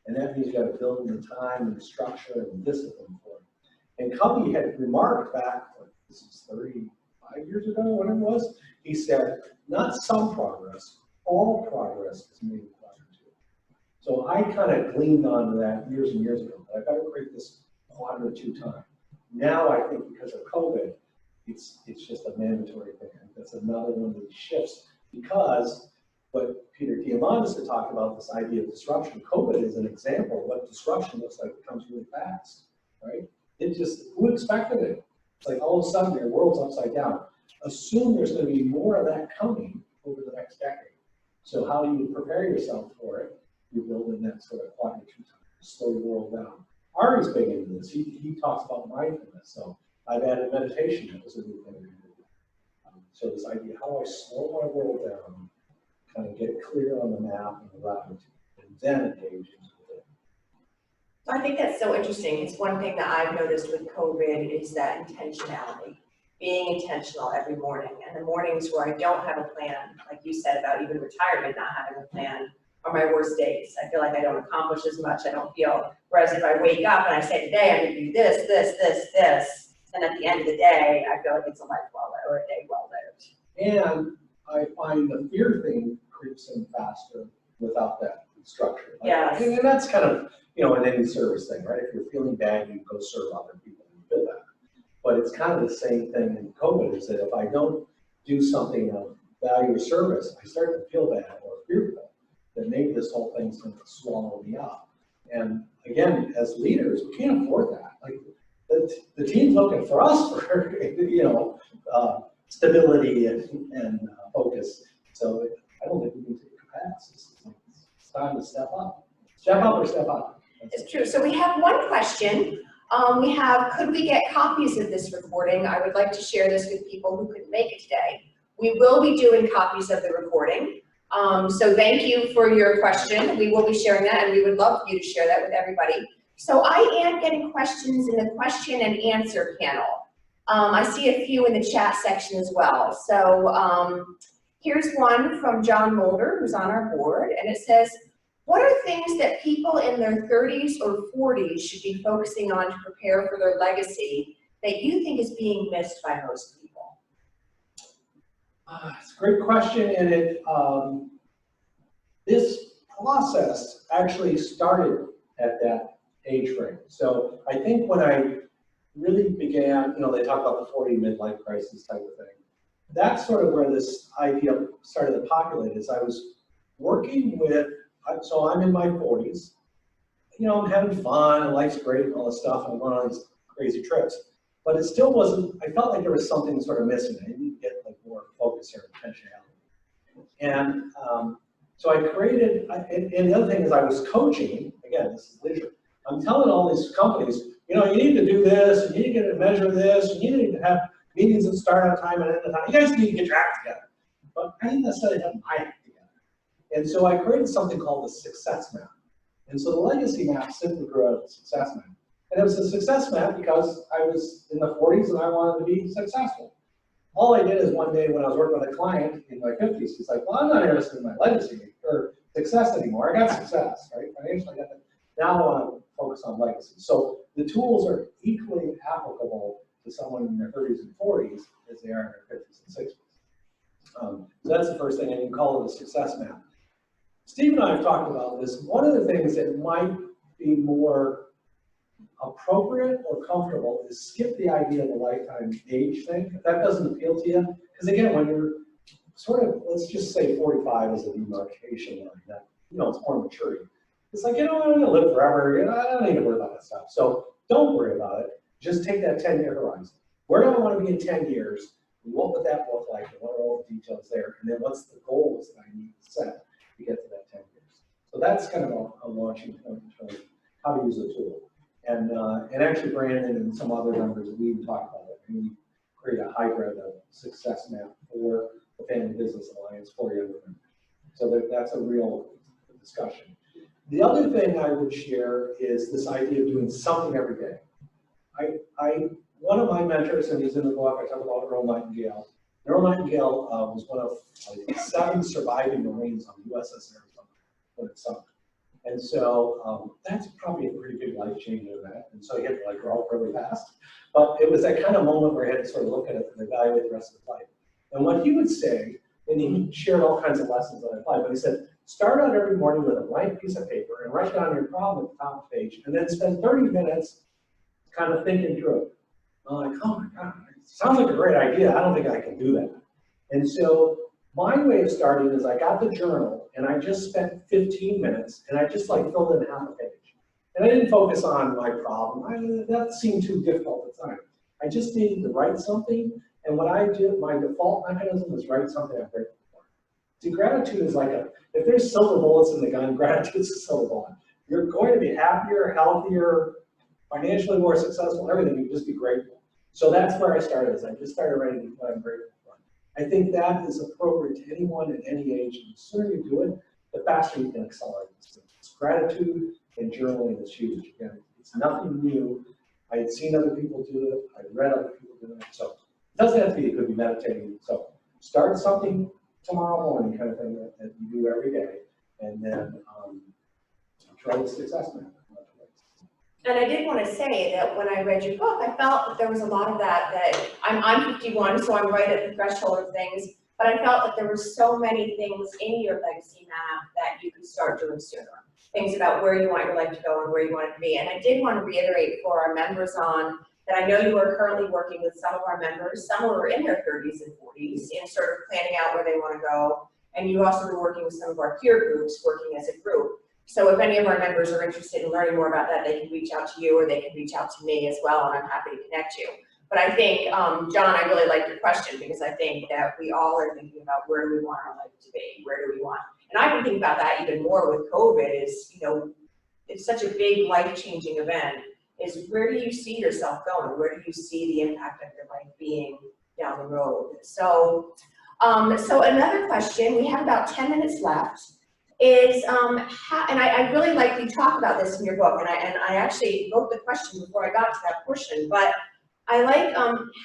Speaker 2: And that means you got to build in the time and the structure and the discipline for it. And Covey had remarked back, this is 35 years ago, whatever it was, he said, not some progress, all progress is made in quadrant 2. So I kind of gleaned on that years and years ago, but I got to create this quadrant 2 time. Now I think because of COVID, it's just a mandatory thing. That's another one of these shifts because what Peter Diamandis had talked about, this idea of disruption. COVID is an example of what disruption looks like. It comes really fast, right? It just, who expected it? It's like all of a sudden your world's upside down. Assume there's going to be more of that coming over the next decade. So how do you prepare yourself for it? You build in that sort of quadrant 2 time, slow your world down. Ari's big into this. He talks about mindfulness. So I've added meditation. That was a new thing to do. So this idea, how do I slow my world down, kind of get clear on the map and the route, and then engage into it.
Speaker 1: I think that's so interesting. It's one thing that I've noticed with COVID is that intentionality, being intentional every morning. And the mornings where I don't have a plan, like you said about even retirement, not having a plan, are my worst days. I feel like I don't accomplish as much. I don't feel, whereas if I wake up and I say, today I'm going to do this, this, this, this, and at the end of the day, I feel like it's a life well lived or a day well lived.
Speaker 2: And I find the fear thing creeps in faster without that structure.
Speaker 1: Yes.
Speaker 2: And that's kind of, in any service thing, right? If you're feeling bad, you go serve other people and you feel better. But it's kind of the same thing in COVID, is that if I don't do something of value or service, I start to feel bad or fearful that maybe this whole thing's going to swallow me up. And again, as leaders, we can't afford that. Like the team's looking for us for, stability and focus. So I don't think we can take a pass. It's time to step up. Step up or step up.
Speaker 1: It's true. So we have one question. We have, could we get copies of this recording? I would like to share this with people who couldn't make it today. We will be doing copies of the recording. So thank you for your question. We will be sharing that, and we would love for you to share that with everybody. So I am getting questions in the question and answer panel. I see a few in the chat section as well. So here's one from John Mulder, who's on our board, and it says, what are things that people in their 30s or 40s should be focusing on to prepare for their legacy that you think is being missed by most people?
Speaker 2: It's a great question, and this process actually started at that age frame. So I think when I really began, they talk about the 40 midlife crisis type of thing. That's sort of where this idea started to populate. Is I was working with, so I'm in my 40s, I'm having fun, and life's great and all this stuff, and I'm going on these crazy trips. But it still wasn't, I felt like there was something sort of missing. I needed to get more focus or intentionality. And so I created, and the other thing is I was coaching, again, this is leisure. I'm telling all these companies, you need to do this, you need to measure this, you need to have meetings that start on time and end on time. You guys need to get your act together. but I didn't necessarily have my act together. And so I created something called the success map. And so the legacy map simply grew out of the success map. And it was a success map because I was in the 40s and I wanted to be successful. All I did is one day when I was working with a client in my 50s, he's like, well, I'm not interested in my legacy or success anymore. I got success, right? Financially, I got that. Now I want to focus on legacy. So the tools are equally applicable to someone in their 30s and 40s as they are in their 50s and 60s. So that's the first thing, and you can call it a success map. Steve and I have talked about this. One of the things that might be more appropriate or comfortable is skip the idea of the lifetime age thing. If that doesn't appeal to you, because again, when you're sort of, let's just say 45 is a demarcation line, that, you know, it's more maturity. It's like, you know, I'm gonna live forever, you know, I don't need to worry about that stuff. So don't worry about it. Just take that 10-year horizon. Where do I want to be in 10 years? What would that look like? And what are all the details there? And then what's the goals that I need to set to get to that 10 years? So that's kind of a launching point in terms of how to use the tool. And actually Brandon and some other members, we even talked about it. We create a hybrid of success map for the Family Business Alliance for younger members. So that's a real discussion. The other thing I would share is this idea of doing something every day. One of my mentors, and he's in the book, I talk about Earl Nightingale. Earl Nightingale was one of 7 surviving Marines on the USS Arizona when it sunk. And so that's probably a pretty big life-changing event. And so he had to like grow up really fast. But it was that kind of moment where he had to sort of look at it and evaluate the rest of his life. And what he would say, and he shared all kinds of lessons that I applied, but he said, start out every morning with a blank piece of paper and write down your problem at the top of the page, and then spend 30 minutes kind of thinking through it. I'm like, oh my God, it sounds like a great idea. I don't think I can do that. And so my way of starting is I got the journal and I just spent 15 minutes and I just like filled in half a page. And I didn't focus on my problem. That seemed too difficult at the time. I just needed to write something. And what I did, my default mechanism is write something I'm grateful for. See, gratitude is like if there's silver bullets in the gun, gratitude is a silver bullet. You're going to be happier, healthier, financially more successful, everything. You just be grateful. So that's where I started. I just started writing what I'm grateful for. I think that is appropriate to anyone at any age. And the sooner you do it, the faster you can accelerate this thing. It's gratitude and journaling is huge. Again, it's nothing new. I had seen other people do it. I read other people do it. So it doesn't have to be. It could be meditating. So start something tomorrow morning, kind of thing that you do every day, and then try the success map.
Speaker 1: And I did want to say that when I read your book, I felt that there was a lot of that I'm 51, so I'm right at the threshold of things, but I felt that there were so many things in your legacy map that you could start doing sooner. Things about where you want your life to go and where you want it to be. And I did want to reiterate for our members on that I know you are currently working with some of our members, some who are in their 30s and 40s, in sort of planning out where they want to go. And you also are working with some of our peer groups, working as a group. So if any of our members are interested in learning more about that, they can reach out to you or they can reach out to me as well, and I'm happy to connect you. But I think, John, I really like your question because I think that we all are thinking about where do we want our life to be, where do we want, and I've been thinking about that even more with COVID is, you know, it's such a big life-changing event, is where do you see yourself going? Where do you see the impact of your life being down the road? So, so another question, we have about 10 minutes left. Is how, and I really like you talk about this in your book, and I actually wrote the question before I got to that portion, but I like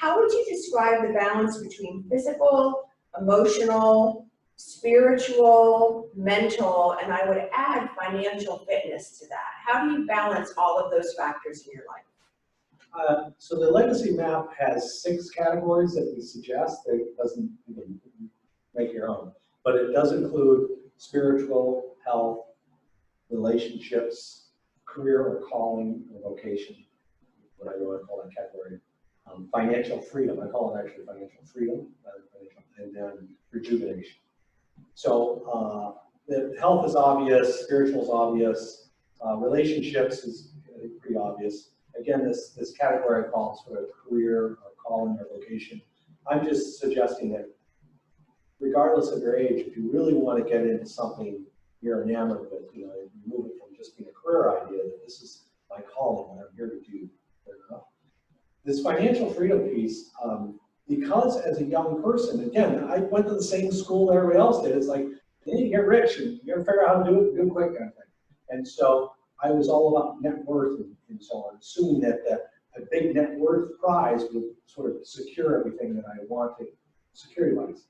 Speaker 1: how would you describe the balance between physical, emotional, spiritual, mental, and I would add financial fitness to that? How do you balance all of those factors in your life?
Speaker 2: So the legacy map has 6 categories that we suggest. It doesn't even make your own, but it does include spiritual, health, relationships, career or calling or vocation, what I want to call that category. Financial freedom, I call it actually financial freedom, and then rejuvenation. So the health is obvious, spiritual is obvious, relationships is pretty obvious. Again, this category I call sort of career or calling or vocation. I'm just suggesting that regardless of your age, if you really want to get into something you're enamored with, you know, you move it from just being a career idea that this is my calling, what I'm here to do. This financial freedom piece, because as a young person, again, I went to the same school that everybody else did. It's like, you need to get rich and you gotta figure out how to do it quick kind of thing. And so I was all about net worth and so on, assuming that a big net worth prize would sort of secure everything that I wanted security-wise.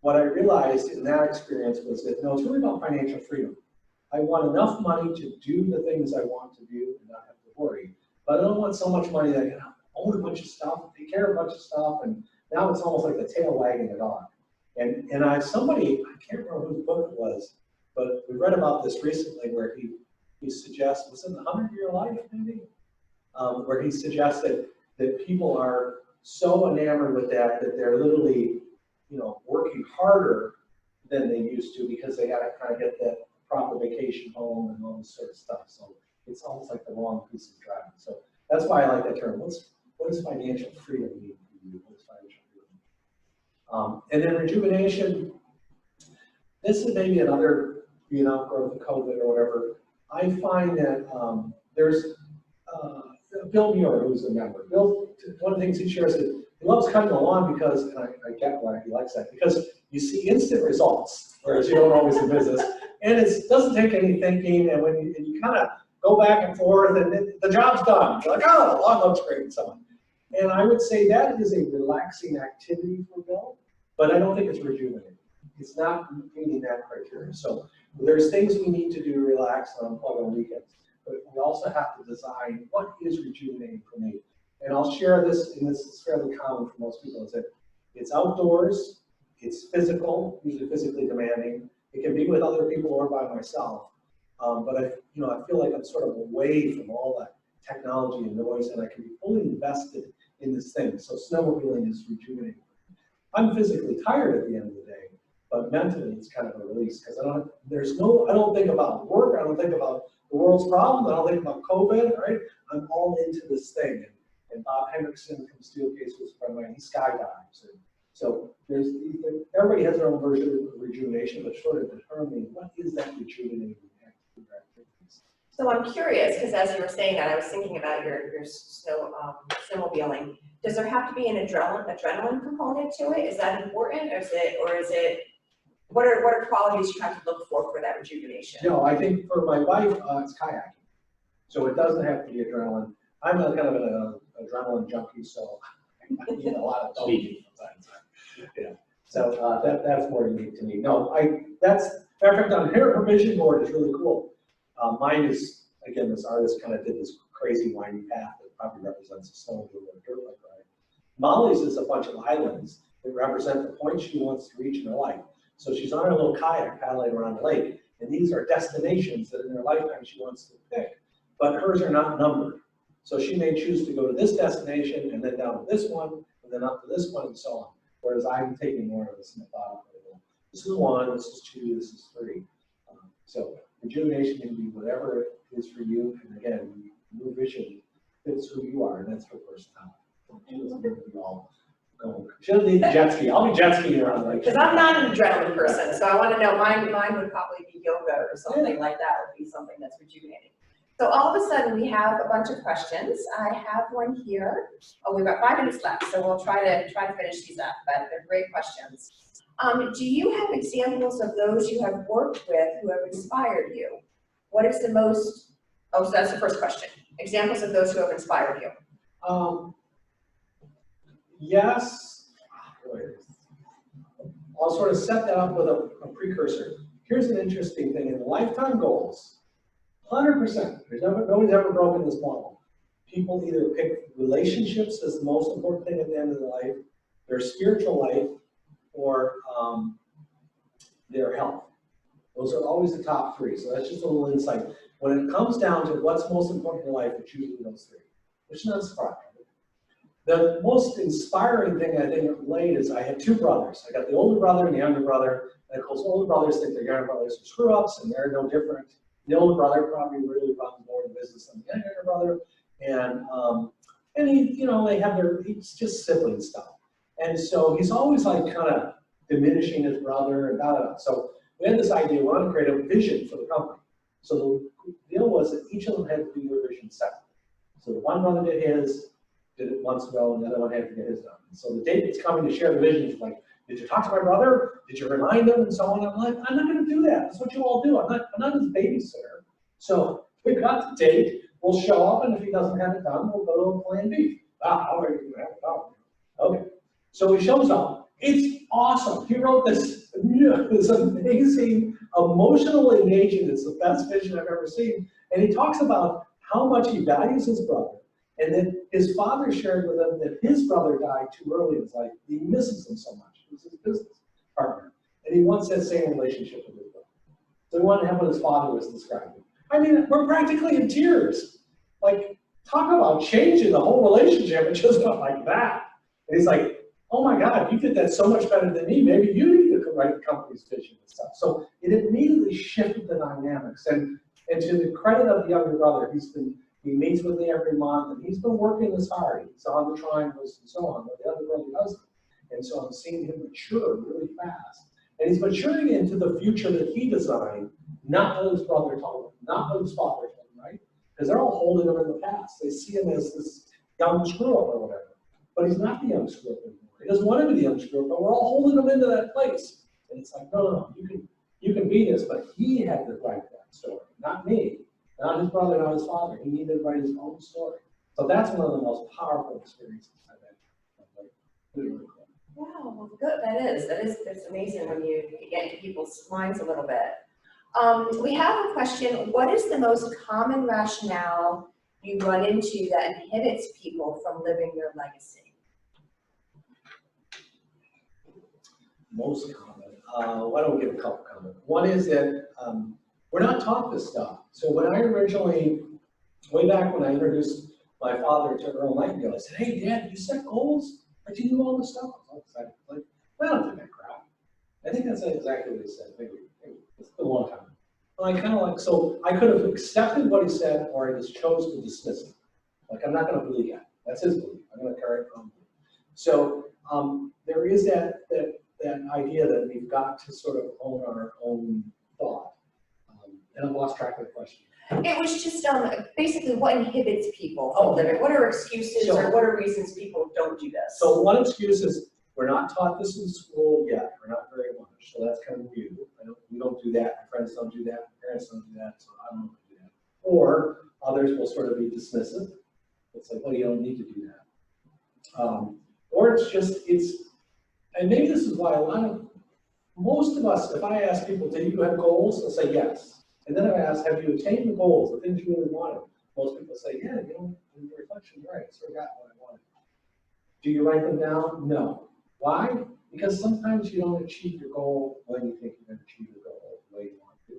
Speaker 2: What I realized in that experience was that, no, it's really about financial freedom. I want enough money to do the things I want to do and not have to worry. But I don't want so much money that I can own a bunch of stuff, take care of a bunch of stuff, and now it's almost like the tail wagging the dog. And somebody, I can't remember whose book it was, but we read about this recently where he suggests, was it the 100-Year Life maybe? Where he suggested that people are so enamored with that they're literally, working harder than they used to because they got to kind of get that proper vacation home and all this sort of stuff. So it's almost like the wrong piece of driving. So that's why I like that term. What does financial freedom mean for you? What is financial freedom? And then rejuvenation. This is maybe another, growth of COVID or whatever. I find that there's Bill Muir, who's a member. Bill, one of the things he shares is he loves cutting the lawn because, and I get why he likes that, because you see instant results, whereas you don't always in business. And it doesn't take any thinking, and when you kind of go back and forth, and the job's done. You're like, oh, the lawn looks great, and so on. And I would say that is a relaxing activity for Bill, but I don't think it's rejuvenating. It's not meeting that criteria. So there's things we need to do to relax and unplug on weekends, but we also have to design what is rejuvenating for me. And I'll share this, and this is fairly common for most people, is that it's outdoors, it's physical, usually physically demanding. It can be with other people or by myself. But I feel like I'm sort of away from all that technology and noise, and I can be fully invested in this thing. So snowmobiling is rejuvenating. I'm physically tired at the end of the day, but mentally it's kind of a release because I don't think about work, I don't think about the world's problems, I don't think about COVID, right? I'm all into this thing. And Bob Hendrickson from Steelcase was a friend of mine, he skydives. And so everybody has their own version of rejuvenation, but sort of determining what is that rejuvenating activities.
Speaker 1: So I'm curious, because as you were saying that, I was thinking about your snowmobiling. Does there have to be an adrenaline component to it? Is that important, or is it what are qualities you have to look for that rejuvenation?
Speaker 2: No, I think for my wife, it's kayaking, so it doesn't have to be adrenaline. I'm a kind of an adrenaline junkie, so I need a lot of dopamine sometimes. Yeah. So that's more unique to me. No, that's perfect. On here, her vision board is really cool. Mine is, again, this artist kind of did this crazy windy path that probably represents a snowmobile or a dirt bike ride. Molly's is a bunch of islands that represent the points she wants to reach in her life. So she's on her little kayak paddling around the lake, and these are destinations that in her lifetime she wants to pick, but hers are not numbered. So she may choose to go to this destination and then down to this one, and then up to this one, and so on. Whereas I'm taking more of this methodical. This is 1, this is 2, this is 3. So rejuvenation can be whatever it is for you. And again, your vision fits who you are, and that's her personality. She doesn't need to be all going. She doesn't need the jet ski. I'll be jet skiing around the lake.
Speaker 1: Because I'm not an adrenaline person, so I want to know, mine would probably be yoga or something like that would be something that's rejuvenating. So all of a sudden we have a bunch of questions. I have one here. Oh, we've got 5 minutes left, so we'll try to finish these up, but they're great questions. Do you have examples of those you have worked with who have inspired you? What is the most, so that's the first question. Examples of those who have inspired you.
Speaker 2: Yes. I'll sort of set that up with a precursor. Here's an interesting thing. In lifetime goals, 100%, nobody's ever broken this model. People either pick relationships as the most important thing at the end of their life, their spiritual life, or their health. Those are always the top 3. So that's just a little insight. When it comes down to what's most important in life, it's usually those 3, which is not surprising. The most inspiring thing I think of late is I had 2 brothers. I got the older brother and the younger brother. And of course, older brothers think their younger brothers are screw-ups, and they're no different. The older brother probably really runs more of the business than the younger brother. And he, they have it's just sibling stuff. And so he's always like kind of diminishing his brother and da. So we had this idea, we wanted to create a vision for the company. So the deal was that each of them had to do their vision separately. So the one brother did his, did it months ago, and the other one had to get his done. And so the date that's coming to share the vision is like, did you talk to my brother? Did you remind him? And so on. I'm like, I'm not going to do that. That's what you all do. I'm not his babysitter. So we got the date. We'll show up, and if he doesn't have it done, we'll go to plan B. How are you going to have it done? Okay. So he shows up. It's awesome. He wrote this amazing, emotionally engaging. It's the best vision I've ever seen. And he talks about how much he values his brother, and then his father shared with him that his brother died too early in his life. He misses him so much. He was his business partner, and he wants that same relationship with his brother. So he wanted to have what his father was describing. I mean, we're practically in tears. Like, talk about changing the whole relationship. It just went like that. And he's like, oh my God, you did that so much better than me. Maybe you need to write the company's vision and stuff. So it immediately shifted the dynamics. And to the credit of the younger brother, he meets with me every month, and he's been working this hard. He's on the triangles and so on, but the other brother doesn't. And so I'm seeing him mature really fast. And he's maturing into the future that he designed, not what his brother told him, not what his father told him, right? Because they're all holding him in the past. They see him as this young screw-up or whatever. But he's not the young screw-up anymore. He doesn't want to be the young screw-up, but we're all holding him into that place. And it's like, no, you can be this, but he had to write that story, not me, not his brother, not his father. He needed to write his own story. So that's one of the most powerful experiences I've had. Really cool.
Speaker 1: Wow, well, good. That's amazing when you get into people's minds a little bit. We have a question. What is the most common rationale you run into that inhibits people from living their legacy?
Speaker 2: Most common. Why don't we give a couple comments? One is that we're not taught this stuff. So when I originally, way back when I introduced my father to Earl Nightingale, I said, hey, Dad, you set goals? Like, do you do all this stuff? I was excited. Like, I don't do that crap. I think that's exactly what he said. Maybe it's been a long time. But I kind of like, so I could have accepted what he said, or I just chose to dismiss it. Like, I'm not going to believe that. That's his belief. I'm going to carry it on. So there is that idea that we've got to sort of own our own thought. And I've lost track of the question.
Speaker 1: It was just basically what inhibits people from living. What are excuses or what are reasons people don't do this?
Speaker 2: So one excuse is we're not taught this in school yet. We're not very much. So that's kind of weird. We don't do that. My friends don't do that. My parents don't do that. So I don't do that. Or others will sort of be dismissive. It's like, well, you don't need to do that. Or and maybe this is why most of us, if I ask people, do you have goals? They'll say yes. And then if I ask, have you attained the goals, the things you really wanted? Most people say, yeah, in the reflection, right, I sort of got what I wanted. Do you write them down? No. Why? Because sometimes you don't achieve your goal when you think you're going to achieve your goal the way you want to.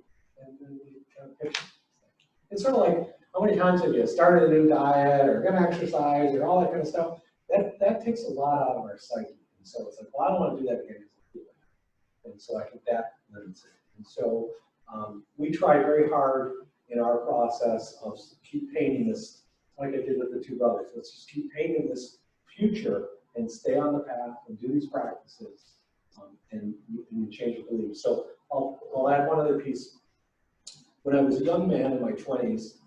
Speaker 2: And then you kind of picture it. It's sort of like, how many times have you started a new diet or going to exercise or all that kind of stuff? That takes a lot out of our psyche. And so it's like, well, I don't want to do that again. And so I think that limits it. And so we try very hard in our process of keep painting this, like I did with the two brothers. Let's just keep painting this future and stay on the path and do these practices and you change your beliefs. So I'll add one other piece. When I was a young man in my 20s,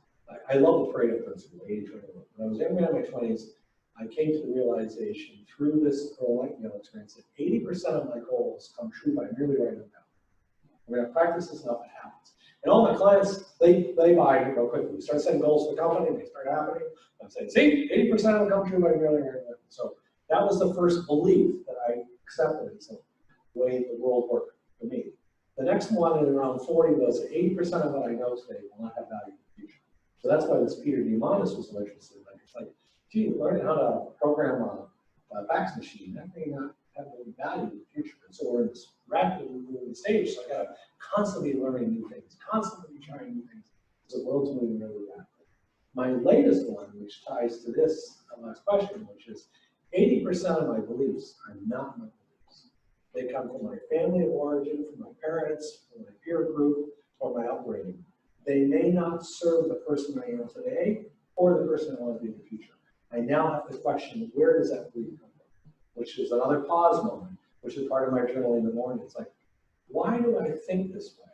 Speaker 2: I love the Pareto principle, 80-20. When I was a young man in my 20s, I came to the realization through this Earl Nightingale experience that 80% of my goals come true by merely writing them down. We're going to practice this enough, it happens. And all my clients, they buy it real quickly. We start setting goals for the company, and they start happening. I'm saying, see, 80% of them come true by merely writing them down. So that was the first belief that I accepted. It's the way the world worked for me. The next one in around 40 was 80% of what I know today will not have value in the future. So that's why this Peter Diamandis was so interested in. It's like, gee, learning how to program a fax machine, that may not have any value in the future. And so we're in this rapidly moving stage, so I got to constantly learning new things, constantly trying new things. So the world's moving really rapidly. My latest one, which ties to this last question, which is 80% of my beliefs are not my beliefs. They come from my family of origin, from my parents, from my peer group, or my upbringing. They may not serve the person I am today or the person I want to be in the future. I now have to question, where does that belief come from? Which is another pause moment, which is part of my journal in the morning. It's like, why do I think this way?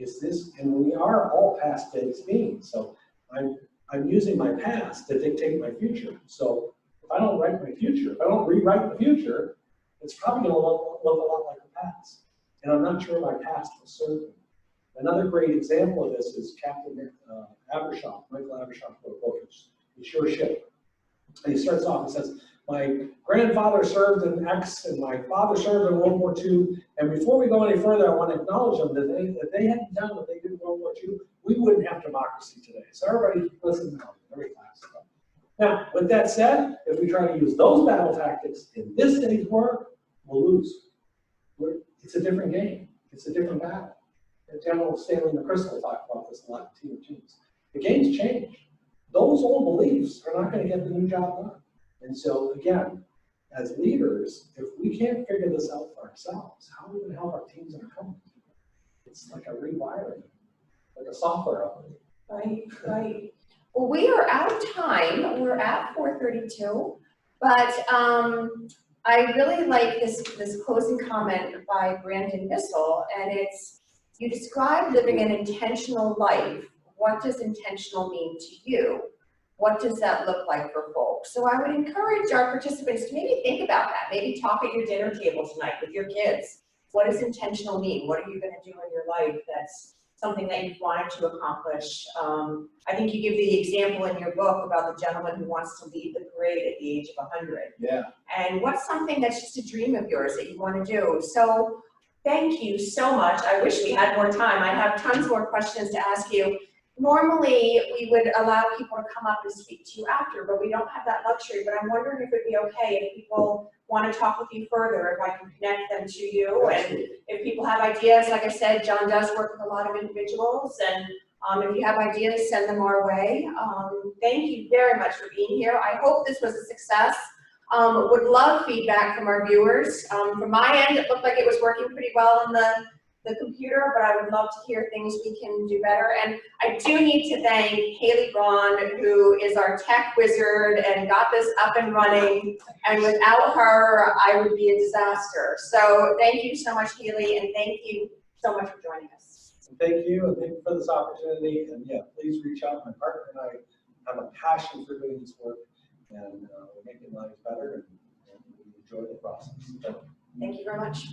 Speaker 2: Is this, and we are all past-based beings, so I'm using my past to dictate my future. So If I don't write my future, if I don't rewrite the future, it's probably going to look a lot like the past. And I'm not sure my past will serve me. Another great example of this is Captain Abershon. Michael Abershon wrote a book, It's Your Ship. And he starts off and says, my grandfather served in X and my father served in World War II. And before we go any further, I want to acknowledge them that if they hadn't done what they did in World War II, we wouldn't have democracy today. So everybody listen now, very fast. Now, with that said, if we try to use those battle tactics in this day's war, we'll lose. It's a different game. It's a different battle. General Stanley McChrystal talked about this a lot in Team of Teams. The game's changed. Those old beliefs are not going to get the new job done. And so, again, as leaders, if we can't figure this out for ourselves, how are we going to help our teams and our companies? It's like a rewiring, like a software upgrade.
Speaker 1: Right, right. Well, we are out of time. We're at 4:32, but I really like this closing comment by Brandon Bissell, and it's, you describe living an intentional life. What does intentional mean to you? What does that look like for folks? So I would encourage our participants to maybe think about that. Maybe talk at your dinner table tonight with your kids. What does intentional mean? What are you going to do in your life that's something that you've wanted to accomplish? I think you give the example in your book about the gentleman who wants to lead the parade at the age of 100.
Speaker 2: Yeah.
Speaker 1: And what's something that's just a dream of yours that you want to do? So thank you so much. I wish we had more time. I have tons more questions to ask you. Normally, we would allow people to come up and speak to you after, but we don't have that luxury. But I'm wondering if it'd be okay if people want to talk with you further, if I can connect them to you. And if people have ideas, like I said, John does work with a lot of individuals, and if you have ideas, send them our way. Thank you very much for being here. I hope this was a success. Would love feedback from our viewers. From my end, it looked like it was working pretty well on the computer, but I would love to hear things we can do better. And I do need to thank Haley Braun, who is our tech wizard and got this up and running. And without her, I would be a disaster. So thank you so much, Haley, and thank you so much for joining us.
Speaker 2: Thank you, and thank you for this opportunity. And yeah, please reach out. My partner and I have a passion for doing this work, and we're making lives better, and we enjoy the process.
Speaker 1: Thank you very much.